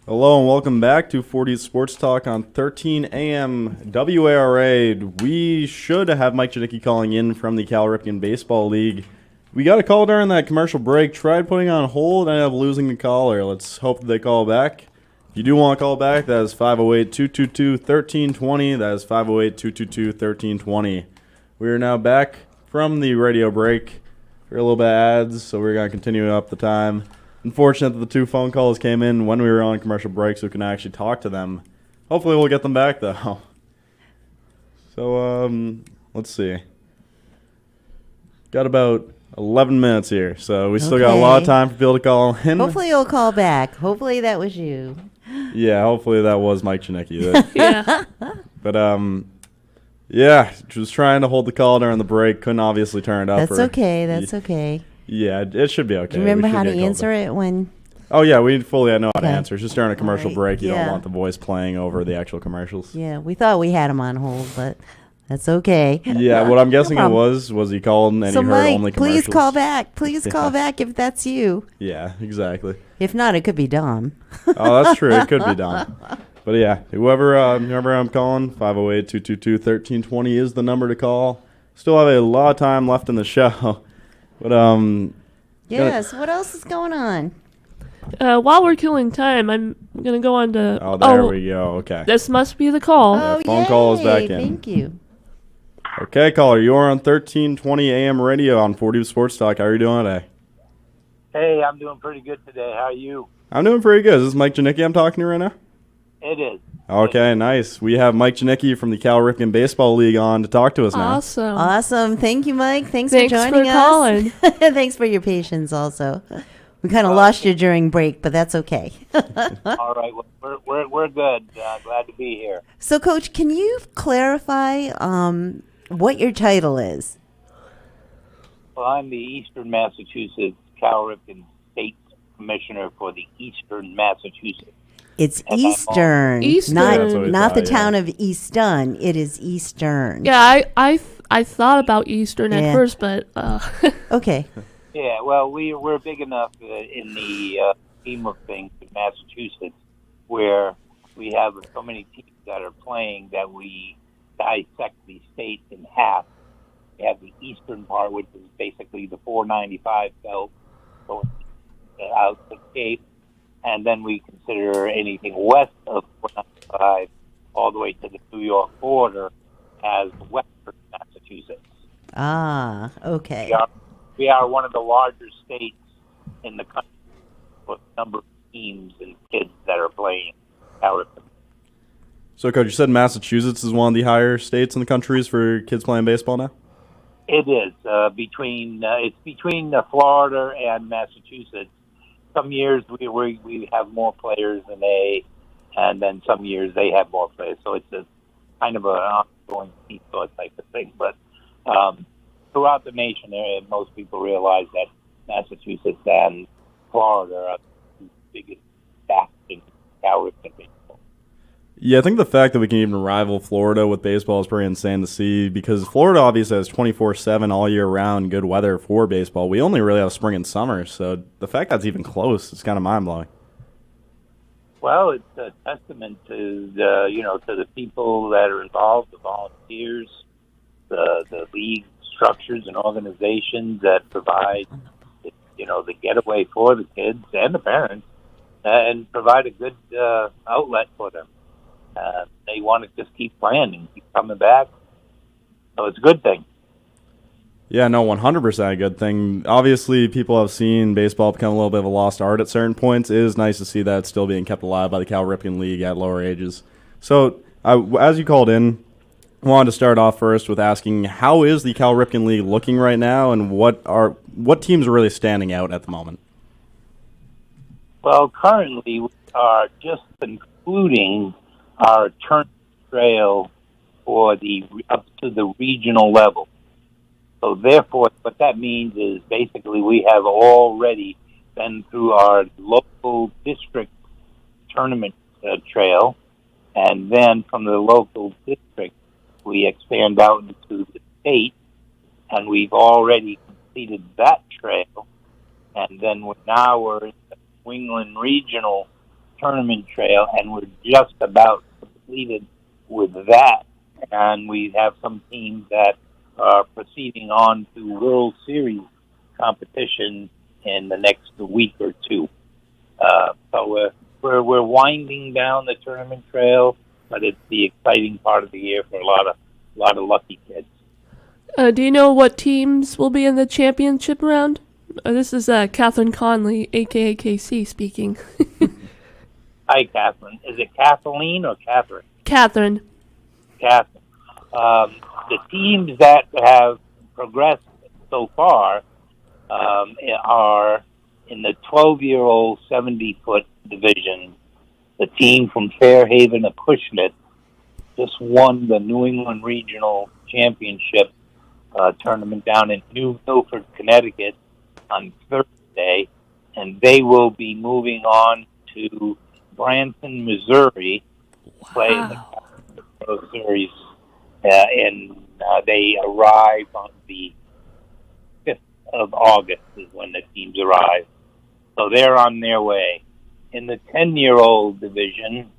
Hello and welcome back to 40 Sports Talk on 13 AM WARA. We should have Mike Janicki calling in from the Cal Ripken Baseball League. We got a call during that commercial break. Tried putting on hold and ended up losing the caller. Let's hope that they call back. If you do want to call back, that is 508-222-1320. That is 508-222-1320. We are now back from the radio break. We're a little bit of ads, so we're going to continue up the time. Unfortunate that the 2 phone calls came in when we were on commercial break, so we can actually talk to them. Hopefully we'll get them back, though. So, let's see. Got about 11 minutes here, so we still got a lot of time for people to call in. Hopefully you'll call back. Hopefully that was you. Yeah, hopefully that was Mike Janicki. Yeah. But, yeah, just trying to hold the call during the break. Couldn't obviously turn it up. That's okay. That's okay. Yeah, it should be okay. Do you remember how to answer it when... Oh, yeah, we fully know how to answer. It's just during a commercial break. You don't yeah. want the voice playing over the actual commercials. Yeah, we thought we had him on hold, but that's okay. Yeah, what I'm guessing it was he called and so he heard Mike, only commercials. please call back. Please call back if that's you. Yeah, exactly. If not, it could be Dom. Oh, that's true. It could be Dom. But, yeah, whoever I'm calling, 508-222-1320 is the number to call. Still have a lot of time left in the show. But, yes, what else is going on? While we're killing time, I'm going to go on to... Oh, there we go. Okay. This must be the call. Oh, phone call is back in. Thank you. Okay, caller, you are on 1320 AM radio on 40 Sports Talk. How are you doing today? Hey, I'm doing pretty good today. How are you? I'm doing pretty good. Is this Mike Janicki I'm talking to right now? It is. Okay, nice. We have Mike Janicki from the Cal Ripken Baseball League on to talk to us now. Awesome. Thank you, Mike. Thanks for joining us. Calling. Thanks for your patience also. We kind of lost you during break, but that's okay. All right. Well, we're good. Glad to be here. So, Coach, can you clarify what your title is? Well, I'm the Eastern Massachusetts Cal Ripken State Commissioner for the Eastern Massachusetts. It's Eastern, Eastern. not the town of Easton. It is Eastern. Yeah, I thought about Eastern at first, but... Okay. Yeah, well, we're big enough in the scheme of things in Massachusetts where we have so many teams that are playing that we dissect the state in half. We have the eastern part, which is basically the 495 belt going out to Cape, and then we consider anything west of 495 all the way to the New York border as western Massachusetts. Ah, okay. We are one of the larger states in the country with a number of teams and kids that are playing Cal Ripken. So, Coach, you said Massachusetts is one of the higher states in the country for kids playing baseball now? It is. It's between Florida and Massachusetts. Some years we have more players than they, and then some years they have more players. So it's a kind of an ongoing seesaw type of thing. But throughout the nation, most people realize that Massachusetts and Florida are the biggest staff in Cal Ripken baseball. Yeah, I think the fact that we can even rival Florida with baseball is pretty insane to see because Florida obviously has 24/7 all year round good weather for baseball. We only really have spring and summer, so the fact that's even close is kind of mind-blowing. Well, it's a testament to the people that are involved, the volunteers, the league structures and organizations that provide, the getaway for the kids and the parents, and provide a good outlet for them. They want to just keep playing and keep coming back, so it's a good thing. Yeah, no, 100% a good thing. Obviously, people have seen baseball become a little bit of a lost art at certain points. It is nice to see that it's still being kept alive by the Cal Ripken League at lower ages. So, as you called in, I wanted to start off first with asking, how is the Cal Ripken League looking right now, and what teams are really standing out at the moment? Well, currently we are just concluding our tournament trail for up to the regional level. So therefore, what that means is basically we have already been through our local district tournament trail, and then from the local district we expand out into the state, and we've already completed that trail, and then we're in the New England regional tournament trail, and we're just about completed with that, and we have some teams that are proceeding on to World Series competition in the next week or two. So we're winding down the tournament trail, but it's the exciting part of the year for a lot of lucky kids. Do you know what teams will be in the championship round? This is Catherine Conley, a.k.a. KC, speaking. Hi, Catherine. Is it Kathleen or Catherine? Catherine. Catherine. The teams that have progressed so far are in the 12-year-old 70-foot division. The team from Fairhaven, Acushnet, just won the New England Regional Championship tournament down in New Milford, Connecticut on Thursday, and they will be moving on to Branson, Missouri, play in the World Series, and they arrive on the 5th of August is when the teams arrive. So they're on their way. In the 10-year-old division,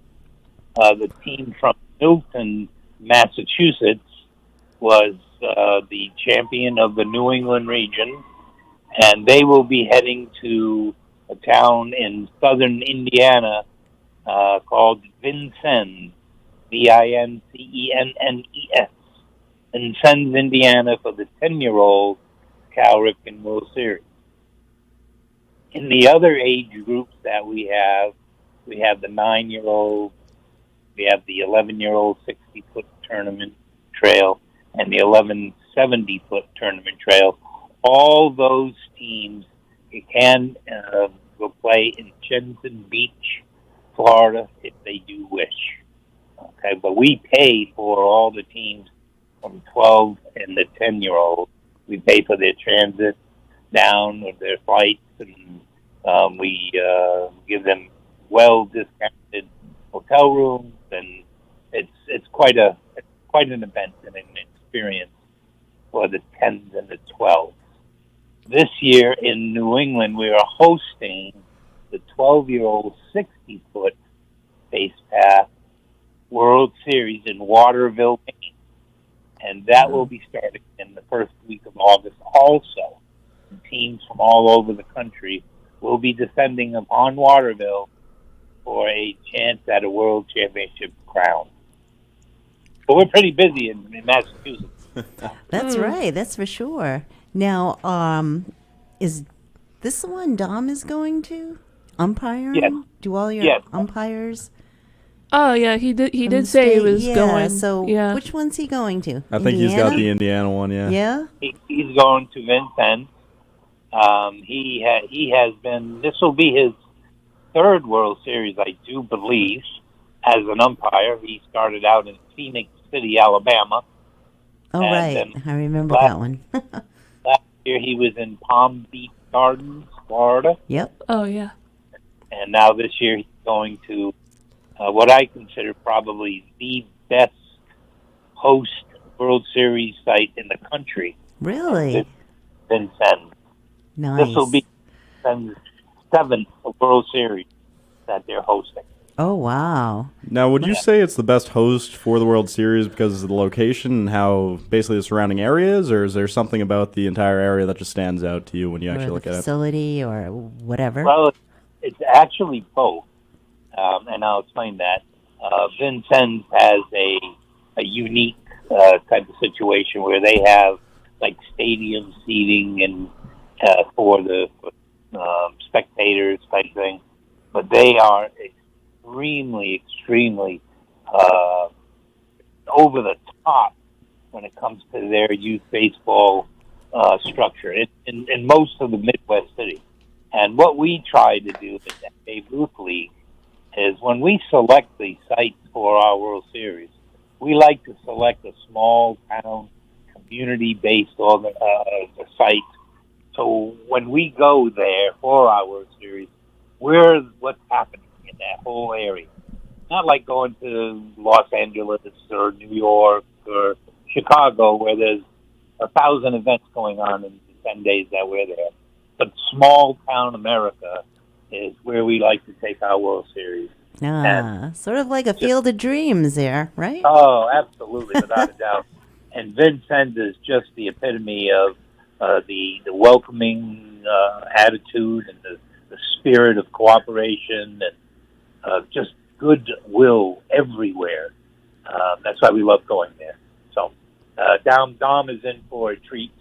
the team from Milton, Massachusetts, was the champion of the New England region, and they will be heading to a town in southern Indiana called Vincennes, Vincennes, Vincennes, Indiana, for the 10-year-old Cal Ripken World Series. In the other age groups that we have the 9-year-old, we have the 11-year-old 60-foot tournament trail, and the 11 70-foot tournament trail. All those teams can go play in Jensen Beach, Florida, if they do wish. Okay, but we pay for all the teams from 12 and the 10-year-old. We pay for their transit down with their flights, and we give them well-discounted hotel rooms, and it's quite an event and an experience for the 10s and the 12s. This year in New England, we are hosting the 12-year-old 60-foot base path World Series in Waterville, Maine, and that will be starting in the first week of August also. And teams from all over the country will be descending upon Waterville for a chance at a World Championship crown. But we're pretty busy in Massachusetts. That's right. That's for sure. Now, is this the one Dom is going to umpire? Yes. Do all your umpires? Oh yeah, he did say he was going. So yeah. which one's he going to? I think he's got the Indiana one. Yeah. Yeah. He's going to Vincennes. He has been. This will be his third World Series, I do believe, as an umpire. He started out in Phoenix City, Alabama. Oh, right. I remember that one. Last year he was in Palm Beach Gardens, Florida. Yep. Oh, yeah. And now this year he's going to what I consider probably the best host World Series site in the country. Really? Vincennes. Nice. This will be Vincennes' 7th World Series that they're hosting. Oh, wow. Now, would you say it's the best host for the World Series because of the location and how basically the surrounding areas, or is there something about the entire area that just stands out to you when you actually look at it? Facility or whatever? Well, it's actually both, and I'll explain that. Vincennes has a unique type of situation where they have like stadium seating and for the spectators type thing, but they are extremely over the top when it comes to their youth baseball structure in most of the Midwest cities. And what we try to do in that Babe Ruth League is when we select the sites for our World Series, we like to select a small town, community-based site. So when we go there for our World Series, we're what's happening in that whole area. Not like going to Los Angeles or New York or Chicago where there's 1,000 events going on in the 10 days that we're there. But small town America is where we like to take our World Series. Sort of like a field of dreams there, right? Oh, absolutely, without a doubt. And Vincennes is just the epitome of the welcoming attitude and the spirit of cooperation and just goodwill everywhere. That's why we love going there. So Dom is in for a treat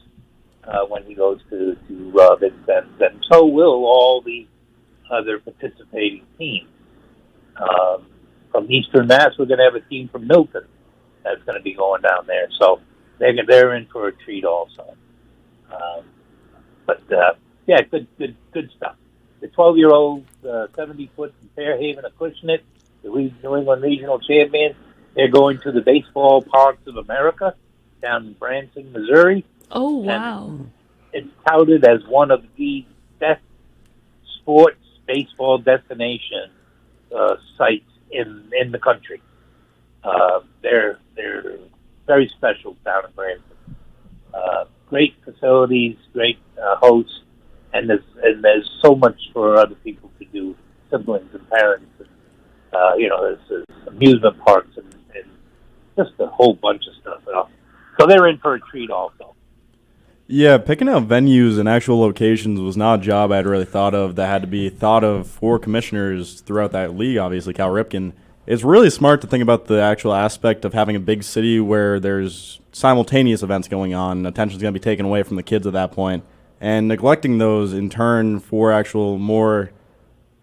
when he goes to Vincennes, and so will all the other participating teams. From Eastern Mass, we're going to have a team from Milton that's going to be going down there. So they're in for a treat also. Yeah, good stuff. The 12-year-old 70-foot from Fairhaven Acushnet, the New England Regional Champions, they're going to the Baseball Parks of America down in Branson, Missouri. Oh, wow. And it's touted as one of the best sports baseball destination sites in the country. They're very special down in Branson. Great facilities, great hosts, and there's so much for other people to do, siblings and parents, and there's amusement parks and just a whole bunch of stuff. So they're in for a treat also. Yeah, picking out venues and actual locations was not a job I'd really thought of that had to be thought of for commissioners throughout that league, obviously, Cal Ripken. It's really smart to think about the actual aspect of having a big city where there's simultaneous events going on. Attention's going to be taken away from the kids at that point, and neglecting those in turn for actual more,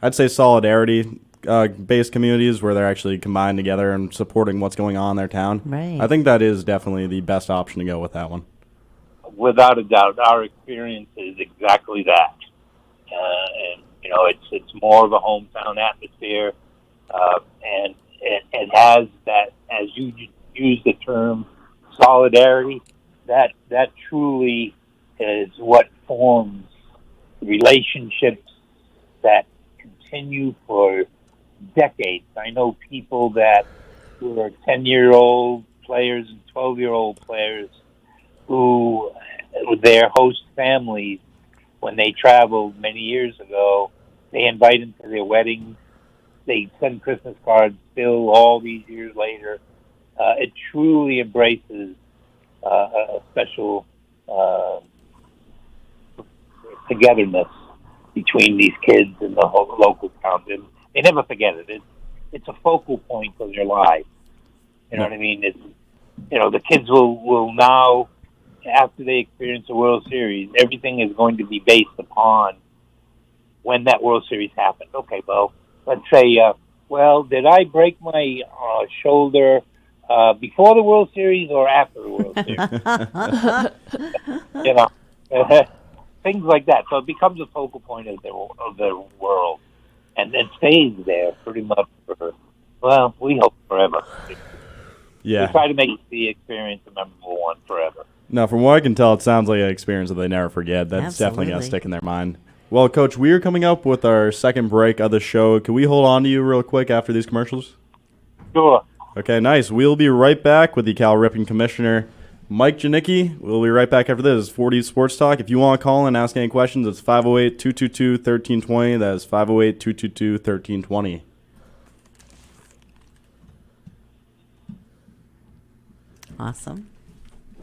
I'd say, solidarity-based communities where they're actually combined together and supporting what's going on in their town. Right. I think that is definitely the best option to go with that one. Without a doubt, our experience is exactly that, and it's more of a hometown atmosphere, and it has that, as you use the term, solidarity. That truly is what forms relationships that continue for decades. I know people that were 10-year-old players and 12-year-old players who, their host families, when they traveled many years ago, they invite them to their weddings. They send Christmas cards still all these years later. It truly embraces a special togetherness between these kids and the whole local town. And they never forget it. It's a focal point of their lives. You know what I mean? The kids will now, after they experience the World Series, everything is going to be based upon when that World Series happened. Okay, well, let's say, did I break my shoulder before the World Series or after the World Series? Things like that. So it becomes a focal point of their world, and it stays there pretty much for, we hope forever. Yeah. We try to make the experience a memorable one forever. No, from what I can tell, it sounds like an experience that they never forget. That's definitely going to stick in their mind. Well, Coach, we are coming up with our second break of the show. Can we hold on to you real quick after these commercials? Sure. Okay, nice. We'll be right back with the Cal Ripken Commissioner, Mike Janicki. We'll be right back after this. 40 Sports Talk. If you want to call and ask any questions, it's 508-222-1320. That is 508-222-1320. Awesome.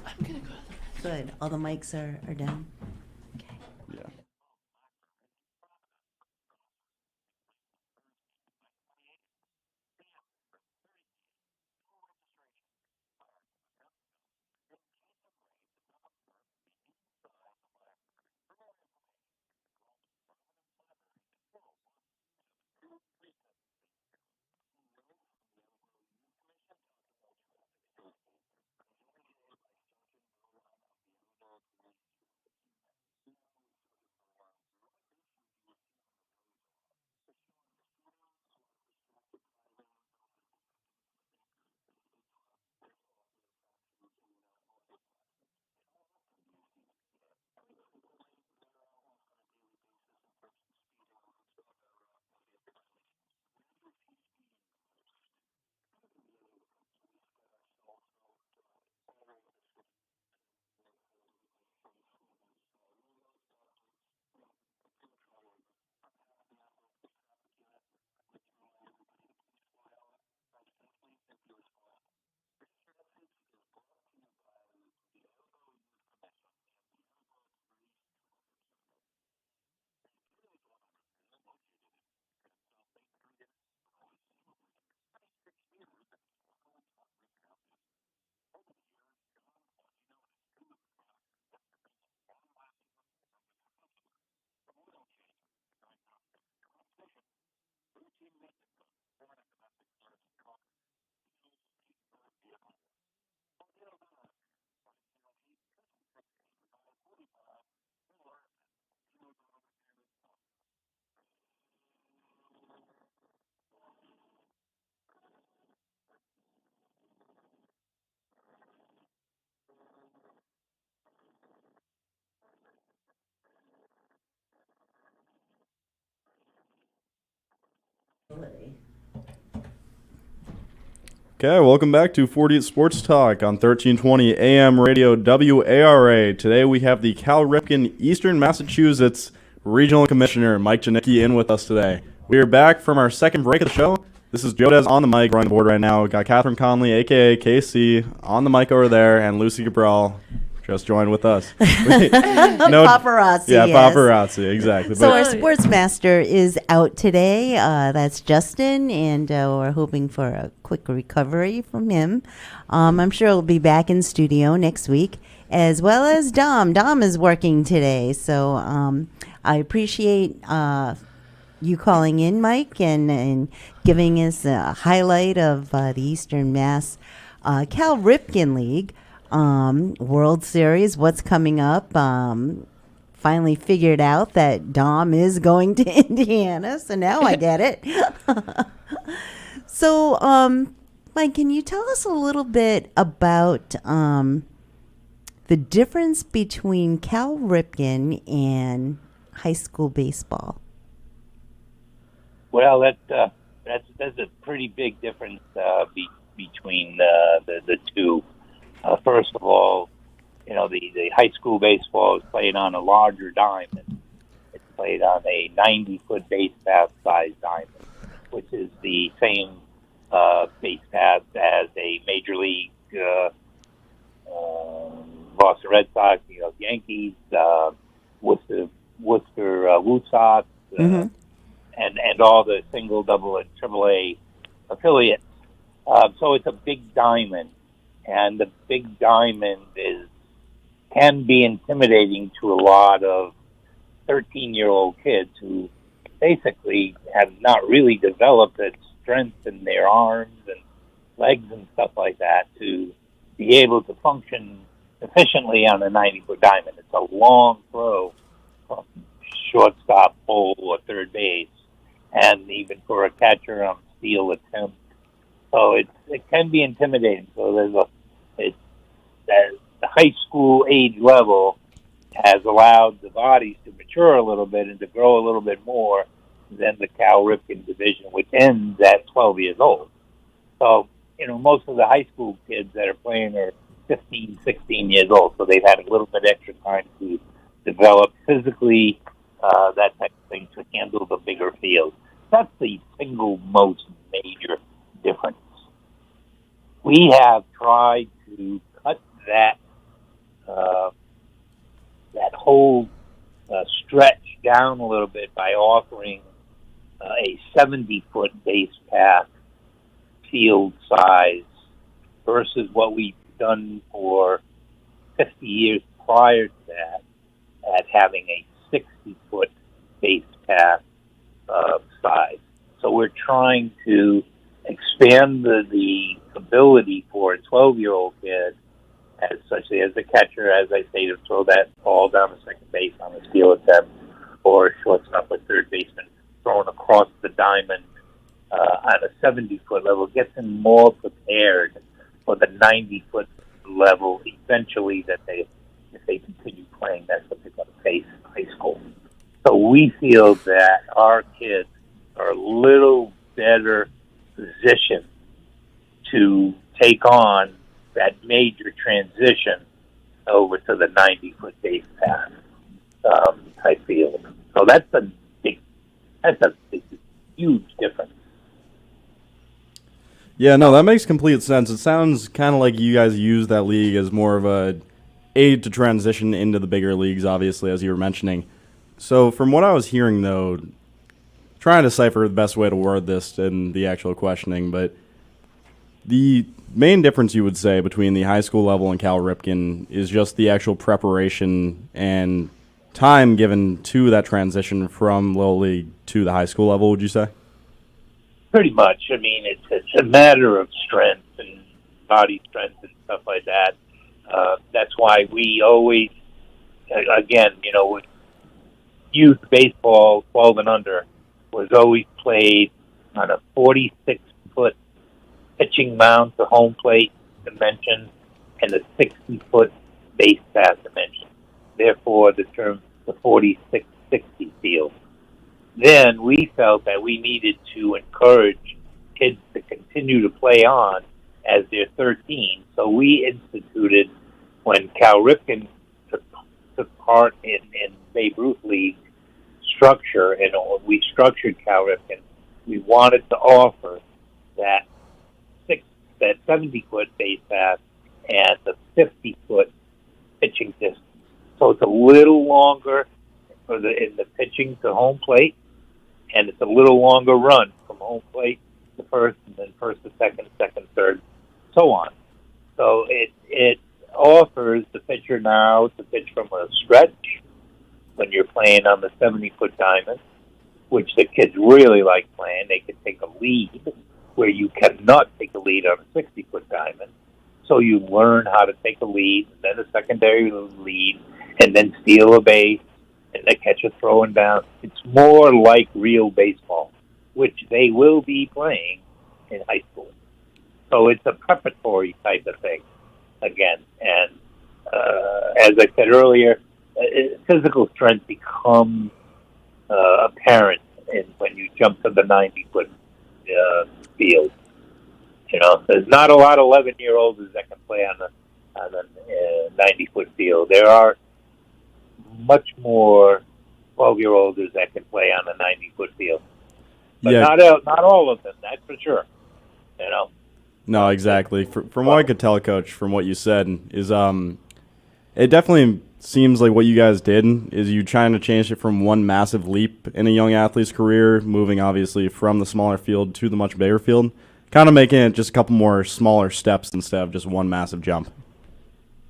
I'm going to go. Good. All the mics are down. Okay. Yeah. Okay, welcome back to 40th Sports Talk on 1320 AM Radio WARA. Today we have the Cal Ripken Eastern Massachusetts Regional Commissioner Mike Janicki in with us today. We are back from our second break of the show. This is Joe Des on the mic running the board right now. We've got Catherine Conley, a.k.a. KC, on the mic over there, and Lucy Cabral just joined with us. Paparazzi. Yeah, yes. paparazzi, exactly. So our sports master is out today. That's Justin, and we're hoping for a quick recovery from him. I'm sure he'll be back in studio next week, as well as Dom. Dom is working today, so I appreciate you calling in, Mike, and giving us a highlight of the Eastern Mass Cal Ripken League. World Series, what's coming up? Finally figured out that Dom is going to Indiana, so now I get it. So, Mike, can you tell us a little bit about the difference between Cal Ripken and high school baseball? Well, that's a pretty big difference between the two. First of all, the high school baseball is played on a larger diamond. It's played on a 90-foot base path size diamond, which is the same base path as a major league Boston Red Sox, New York Yankees, Worcester Woo Sox, and all the single, double, and triple A affiliates. So it's a big diamond. And the big diamond can be intimidating to a lot of 13-year-old kids who basically have not really developed that strength in their arms and legs and stuff like that to be able to function efficiently on a 90-foot diamond. It's a long throw from shortstop, pole, or third base, and even for a catcher on steal attempt. So it can be intimidating. So the high school age level has allowed the bodies to mature a little bit and to grow a little bit more than the Cal Ripken division, which ends at 12 years old. So, most of the high school kids that are playing are 15, 16 years old. So they've had a little bit extra time to develop physically, that type of thing, to handle the bigger field. That's the single most major difference. We have tried to cut that whole stretch down a little bit by offering a 70-foot base path field size versus what we've done for 50 years prior to that, at having a 60-foot base path size. So we're trying to expand the ability for a 12-year-old kid, as such as a catcher, as I say, to throw that ball down the second base on a steal attempt, or a shortstop or third baseman thrown across the diamond on a 70-foot level, gets them more prepared for the 90-foot level eventually, that if they continue playing, that's what they're going to face in high school. So we feel that our kids are a little better positioned to take on that major transition over to the 90-foot base path type field. So that's a huge difference. Yeah, no, that makes complete sense. It sounds kind of like you guys use that league as more of a aid to transition into the bigger leagues, obviously, as you were mentioning. So from what I was hearing, though, trying to decipher the best way to word this in the actual questioning, but the main difference you would say between the high school level and Cal Ripken is just the actual preparation and time given to that transition from Little League to the high school level, would you say? Pretty much. I mean, it's a matter of strength and body strength and stuff like that. That's why we always, again, youth baseball, 12 and under, was always played on a 46-foot pitching mound to home plate dimension and a 60-foot base path dimension. Therefore, the term the 46-60 field. then we felt that we needed to encourage kids to continue to play on as they're 13. So we instituted, when Cal Ripken took part in Babe Ruth League structure, and we structured Cal Ripken, we wanted to offer that 70-foot base pass and the 50-foot pitching distance. So it's a little longer in the pitching to home plate, and it's a little longer run from home plate to first, and then first to second, second, third, so on. So it offers the pitcher now to pitch from a stretch when you're playing on the 70-foot diamond, which the kids really like playing. They can take a lead where you cannot take a lead on a 60-foot diamond. So you learn how to take a lead, and then a secondary lead, and then steal a base, and then catch a throwing down. It's more like real baseball, which they will be playing in high school. So it's a preparatory type of thing, again. And as I said earlier, physical strength becomes apparent when you jump to the 90-foot field. You know, there's not a lot of 11-year-olds that can play on the 90-foot field. There are much more 12-year-olds that can play on the 90-foot field, but not all of them. That's for sure. You know. No, exactly. From what I could tell, Coach, from what you said, is it definitely seems like what you guys did is you trying to change it from one massive leap in a young athlete's career, moving obviously from the smaller field to the much bigger field, kind of making it just a couple more smaller steps instead of just one massive jump.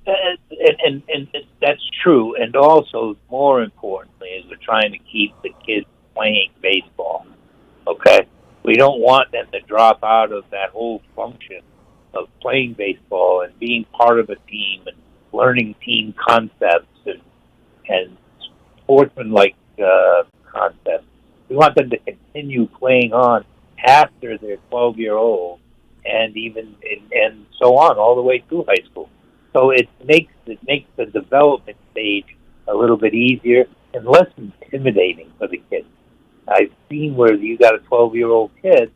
And that's true. And also, more importantly, is we're trying to keep the kids playing baseball. Okay? We don't want them to drop out of that whole function of playing baseball and being part of a team and learning team concepts and sportsmanlike concepts. We want them to continue playing on after they're 12-year-old and and so on, all the way through high school. So it makes the development stage a little bit easier and less intimidating for the kids. I've seen where you got a 12-year-old kid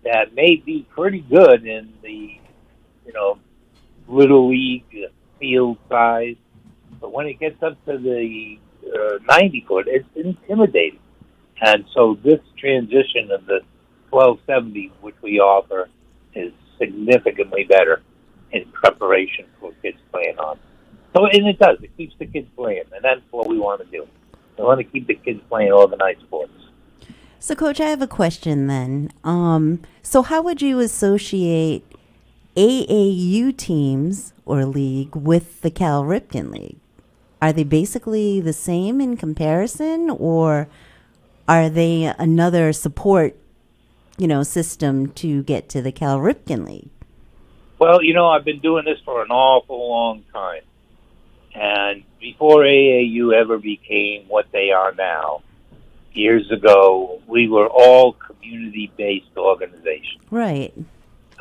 that may be pretty good in the, little league field size, but when it gets up to the 90-foot, it's intimidating. And so this transition of the 1270, which we offer, is significantly better in preparation for kids playing on. So, and it does. It keeps the kids playing, and that's what we want to do. We want to keep the kids playing organized sports. So, Coach, I have a question then. So how would you associate AAU teams or league with the Cal Ripken League? Are they basically the same in comparison, or are they another support, system to get to the Cal Ripken League? Well, I've been doing this for an awful long time. And before AAU ever became what they are now, years ago, we were all community-based organizations. Right.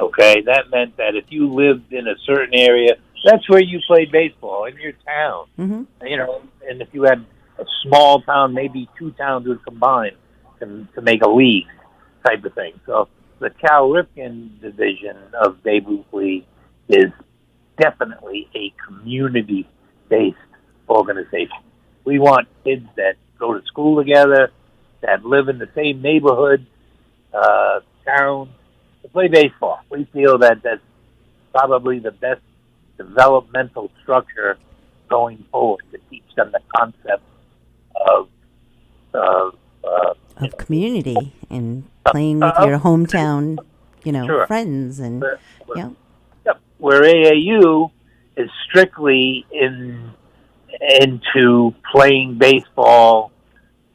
Okay? That meant that if you lived in a certain area, that's where you played baseball, in your town. Mm-hmm. And if you had a small town, maybe two towns would combine to make a league type of thing. So the Cal Ripken division of Babe Ruth League is definitely a community-based organization. We want kids that go to school together, that live in the same neighborhood, town, to play baseball. We feel that that's probably the best developmental structure going forward to teach them the concept of community and playing with your hometown, sure. friends and Where AAU is strictly into playing baseball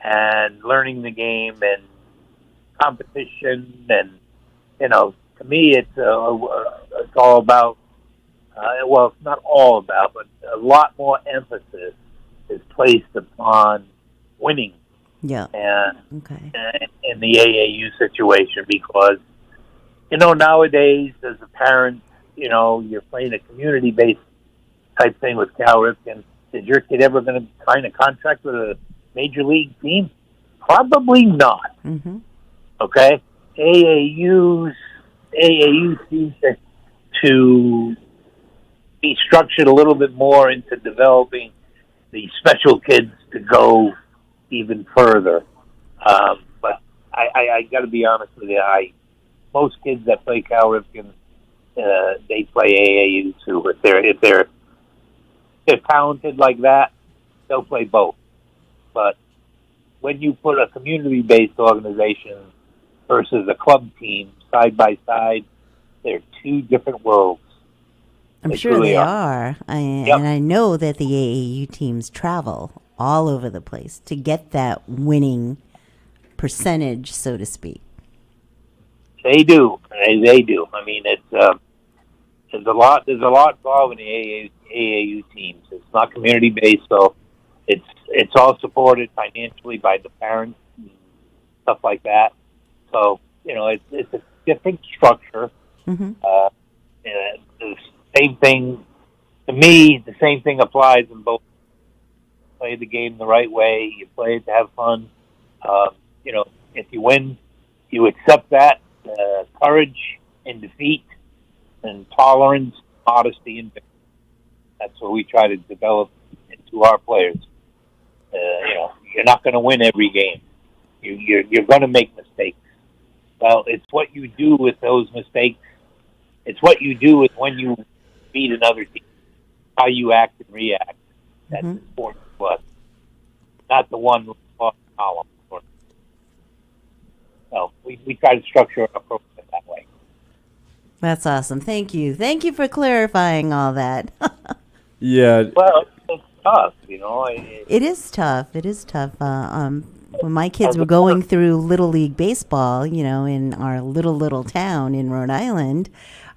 and learning the game and competition, and to me it's all about. Well, it's not all about, but a lot more emphasis is placed upon winning. Yeah. And okay. In the AAU situation, because nowadays as a parent, you're playing a community-based type thing with Cal Ripken. Is your kid ever going to sign a contract with a major league team? Probably not. Mm-hmm. Okay, AAU seems to be structured a little bit more into developing the special kids to go even further. But I got to be honest with you. Most kids that play Cal Ripken, they play AAU too. If they're talented like that, they'll play both. But when you put a community-based organization versus a club team side by side, they're two different worlds. I'm They sure truly they are. are. Yep. And I know that the AAU teams travel all over the place to get that winning percentage, so to speak. They do. They do. I mean, there's a lot involved in the AAU teams. It's not community based, so it's all supported financially by the parents and stuff like that. So it's a different structure. Mm-hmm. The same thing to me. The same thing applies in both. Play the game the right way. You play it to have fun. If you win, you accept that. Courage in defeat, and tolerance, modesty, and victory. That's what we try to develop into our players. You're not going to win every game. You're going to make mistakes. Well, it's what you do with those mistakes. It's what you do with when you beat another team. How you act and react. That's important to us. Not the one off column. So we try to structure our program that way. That's awesome. Thank you. Thank you for clarifying all that. Yeah. Well, it's tough, It is tough. It is tough. When my kids were going through Little League Baseball, in our little town in Rhode Island,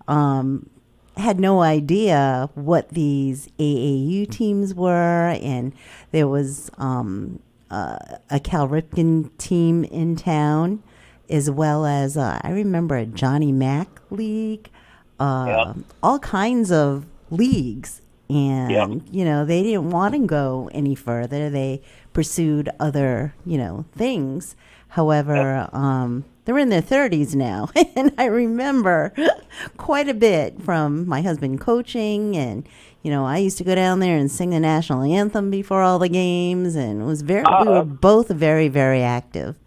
had no idea what these AAU teams were, and there was a Cal Ripken team in town, as well as I remember a Johnny Mack league, all kinds of leagues. And, they didn't want to go any further. They pursued other, things. However, they're in their 30s now. And I remember quite a bit from my husband coaching. And, I used to go down there and sing the national anthem before all the games. And it was we were both very, very active.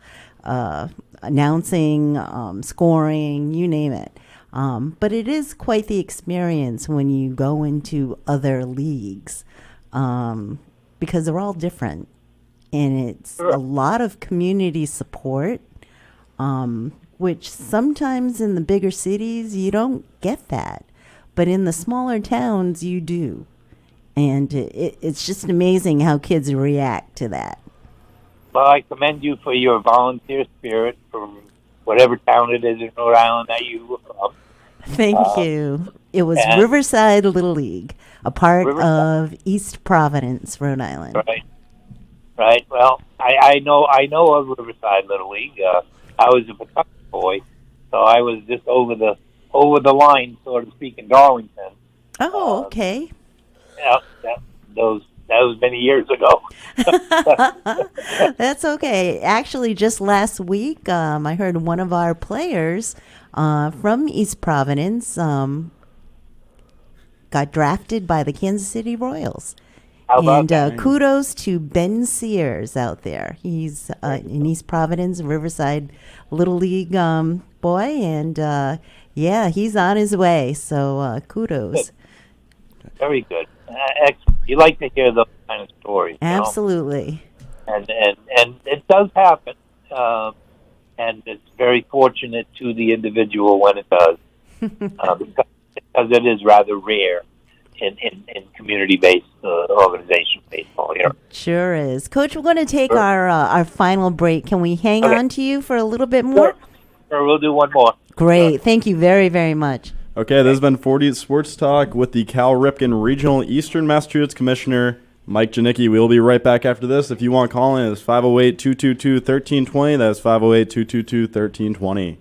Announcing, scoring, you name it. But it is quite the experience when you go into other leagues, because they're all different. And it's a lot of community support, which sometimes in the bigger cities you don't get that. But in the smaller towns you do. And it's just amazing how kids react to that. Well, I commend you for your volunteer spirit from whatever town it is in Rhode Island that you were from. Thank you. It was Riverside Little League, a part of East Providence, Rhode Island. Right. Well, I know of Riverside Little League. I was a Kentucky boy, so I was just over the line, so to speak, in Darlington. Oh, okay. That was many years ago. That's okay. Actually, just last week, I heard one of our players from East Providence got drafted by the Kansas City Royals. How about that? Kudos to Ben Sears out there. He's in East Providence, Riverside Little League boy, and he's on his way. So kudos. Good. Very good. You like to hear those kind of stories. Absolutely. And it does happen, and it's very fortunate to the individual when it does, because it is rather rare in community-based organization baseball here. It sure is. Coach, we're going to take our final break. Can we hang on to you for a little bit more? Sure, we'll do one more. Great. Thank you very, very much. Okay, this has been 40 Sports Talk with the Cal Ripken Regional Eastern Massachusetts Commissioner, Mike Janicki. We'll be right back after this. If you want to call in, it's 508-222-1320. That's 508-222-1320.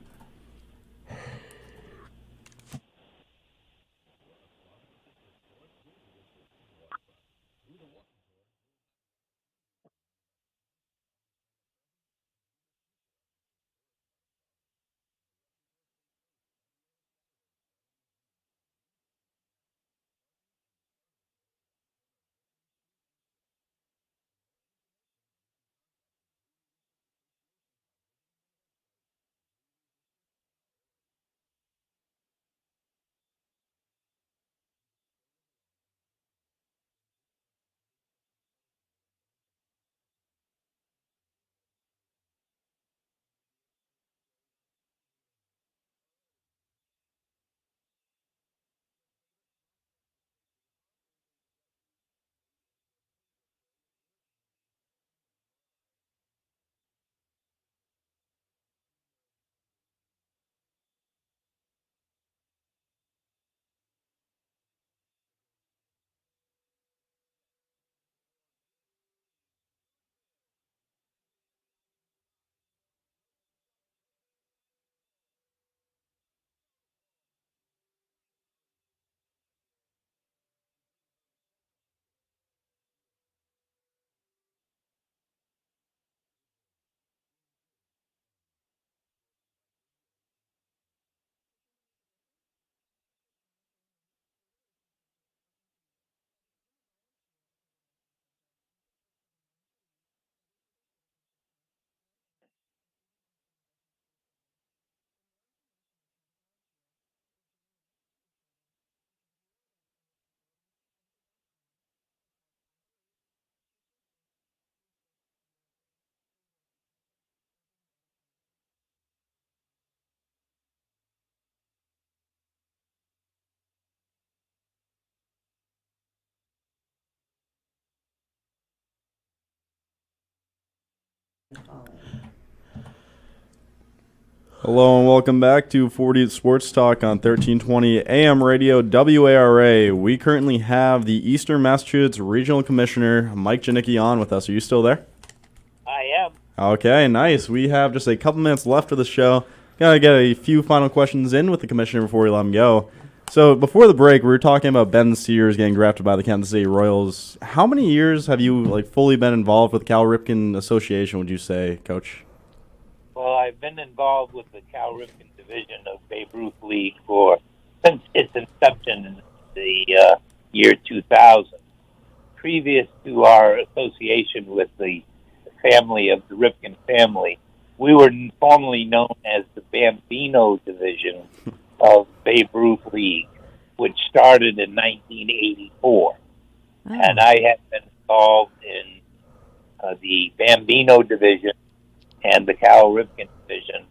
Hello and welcome back to 40th Sports Talk on 1320 AM Radio WARA. We currently have the Eastern Massachusetts Regional Commissioner, Mike Janicki, on with us. Are you still there? I am. Okay, nice. We have just a couple minutes left of the show. Gotta get a few final questions in with the Commissioner before we let him go. So before the break, we were talking about Ben Sears getting drafted by the Kansas City Royals. How many years have you fully been involved with the Cal Ripken Association, would you say, Coach? Well, I've been involved with the Cal Ripken division of Babe Ruth League since its inception in the year 2000. Previous to our association with the family of the Ripken family, we were formerly known as the Bambino division of Babe Ruth League, which started in 1984. Oh. And I have been involved in the Bambino division and the Cal Ripken division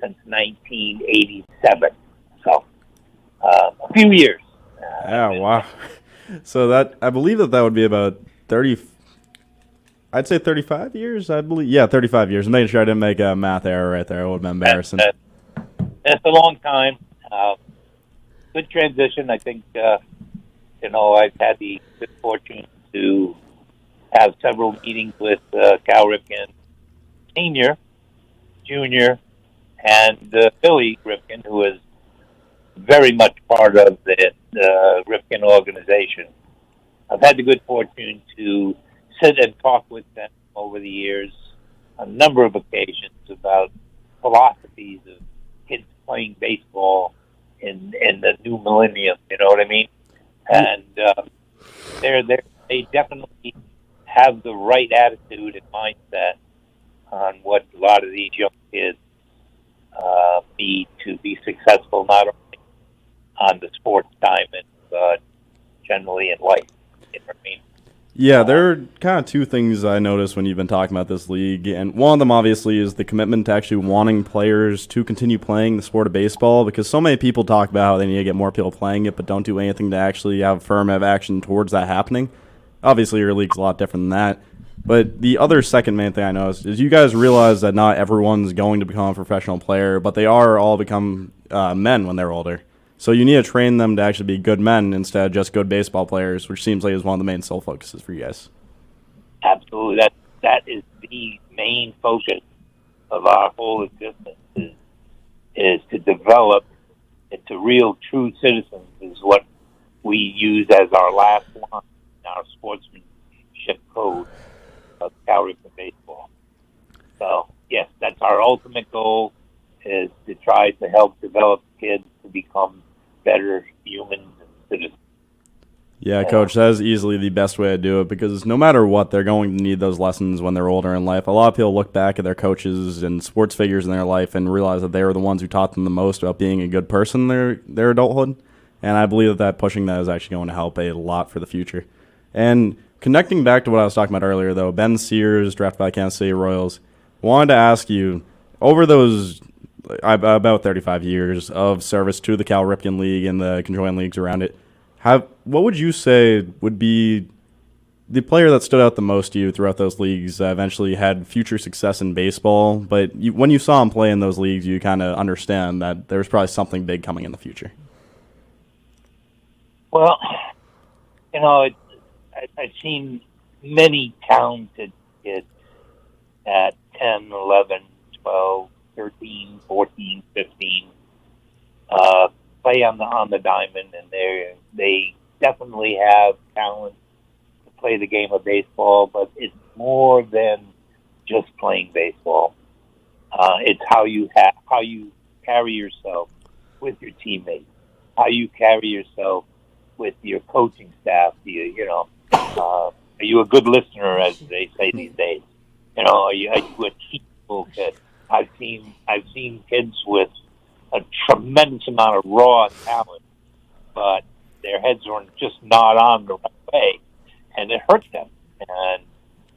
since 1987. So, a few years. Wow. So I believe that would be about 30, I'd say 35 years, I believe. Yeah, 35 years. I'm making sure I didn't make a math error right there. It would have been embarrassing. That's a long time. Good transition. I think, I've had the good fortune to have several meetings with Cal Ripken Senior, Junior, and Billy Ripken, who is very much part of the Ripken organization. I've had the good fortune to sit and talk with them over the years on a number of occasions about philosophies of kids playing baseball in the new millennium, you know what I mean? And they definitely have the right attitude and mindset on what a lot of these young kids need to be successful, not only on the sports diamond, but generally in life. You know what I mean? Yeah, there are kind of two things I noticed when you've been talking about this league, and one of them obviously is the commitment to actually wanting players to continue playing the sport of baseball, because so many people talk about how they need to get more people playing it, but don't do anything to actually have affirmative action towards that happening. Obviously, your league's a lot different than that. But the other second main thing I noticed is you guys realize that not everyone's going to become a professional player, but they are all become men when they're older. So you need to train them to actually be good men instead of just good baseball players, which seems like is one of the main sole focuses for you guys. Absolutely. That is the main focus of our whole existence is to develop into real, true citizens is what we use as our last line in our sportsmanship code of Cal Ripken baseball. So, yes, that's our ultimate goal, is to try to help develop kids to become better humans and citizens. Yeah, Coach, that is easily the best way to do it, because no matter what, they're going to need those lessons when they're older in life. A lot of people look back at their coaches and sports figures in their life and realize that they were the ones who taught them the most about being a good person in their adulthood. And I believe that pushing that is actually going to help a lot for the future. And connecting back to what I was talking about earlier, though, Ben Sears, drafted by Kansas City Royals, wanted to ask you, over those about 35 years of service to the Cal Ripken League and the conjoined leagues around it, what would you say would be the player that stood out the most to you throughout those leagues that eventually had future success in baseball, but when you saw him play in those leagues, you kind of understand that there's probably something big coming in the future? Well, I've seen many talented kids at 10, 11, 12, 13, 14, 15 play on the diamond, and they definitely have talent to play the game of baseball, but it's more than just playing baseball. It's how you carry yourself with your teammates, how you carry yourself with your coaching staff. Are you a good listener, as they say these days? Are you a teachable kid? I've seen kids with a tremendous amount of raw talent, but their heads were just not on the right way, and it hurt them. And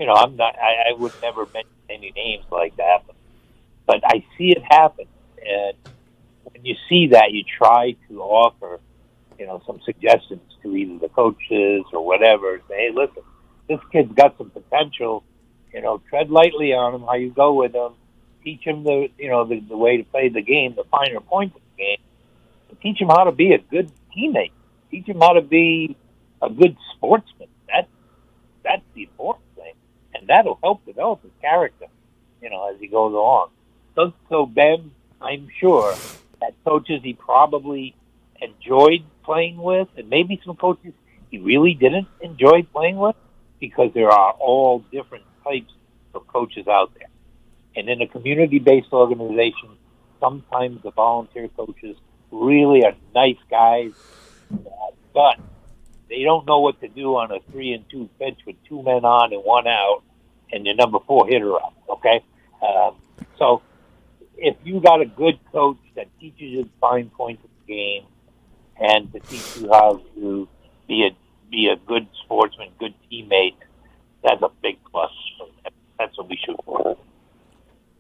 I would never mention any names like that, but I see it happen. And when you see that, you try to offer, some suggestions to either the coaches or whatever. Say, hey, listen, this kid's got some potential. tread lightly on them, how you go with them. Teach them the way to play the game, the finer points of the game. Teach them how to be a good teammate. Teach them how to be a good sportsman. That's the important thing, and that'll help develop his character, as he goes along. So Ben, I'm sure that coaches he probably enjoyed playing with, and maybe some coaches he really didn't enjoy playing with, because there are all different types of coaches out there. And in a community-based organization, sometimes the volunteer coaches really are nice guys, but they don't know what to do on a 3-2 pitch with 2 men on and 1 out, and your number 4 hitter up. Okay, so if you got a good coach that teaches you the fine points of the game and to teach you how to be a good sportsman, good teammate, that's a big plus. That's what we shoot for.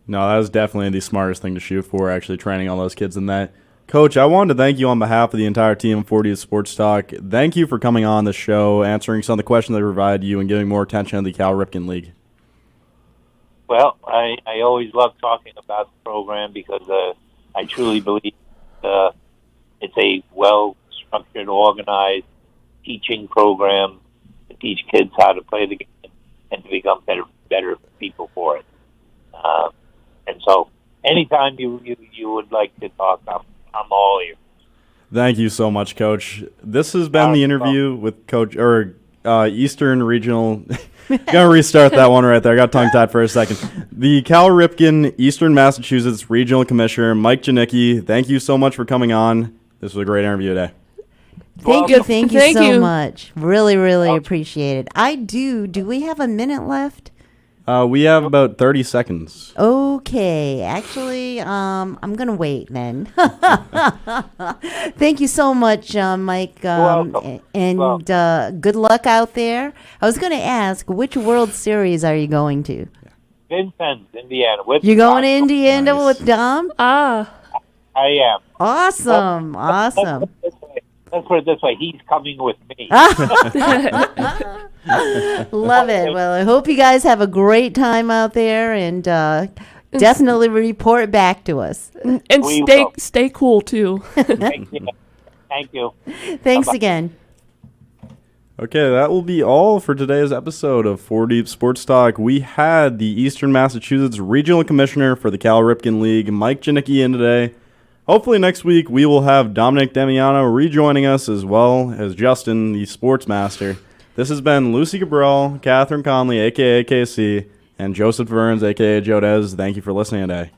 No, that was definitely the smartest thing to shoot for, actually training all those kids in that. Coach, I wanted to thank you on behalf of the entire team of 40th Sports Talk. Thank you for coming on the show, answering some of the questions I provided you, and giving more attention to the Cal Ripken League. Well, I always love talking about the program because I truly believe it's a well-structured, organized teaching program to teach kids how to play the game and to become better people for it. And so anytime you would like to talk, I'm all ears. Thank you so much, Coach. This has been the interview with Coach Eastern Regional. Gonna restart that one right there. I got tongue-tied for a second. The Cal Ripken Eastern Massachusetts Regional Commissioner, Mike Janicki. Thank you so much for coming on. This was a great interview today. Thank you so much. Really, really appreciate it. Do we have a minute left? We have about 30 seconds. Okay. Actually, I'm going to wait then. Thank you so much, Mike. And good luck out there. I was going to ask, which World Series are you going to? Vincennes, Indiana. You're going to Indiana with Dom? Ah. I am. Awesome. Awesome. Let's put it this way. He's coming with me. Love it. Well, I hope you guys have a great time out there, and definitely report back to us. And stay cool, too. Thank you. Thank you. Thanks Bye-bye. again. Okay, that will be all for today's episode of 4Deep Sports Talk. We had the Eastern Massachusetts Regional Commissioner for the Cal Ripken League, Mike Janicki, in today. Hopefully next week we will have Dominic Demiano rejoining us, as well as Justin, the Sports Master. This has been Lucy Cabral, Catherine Conley, a.k.a. KC, and Joseph Burns, a.k.a. Jodez. Thank you for listening today.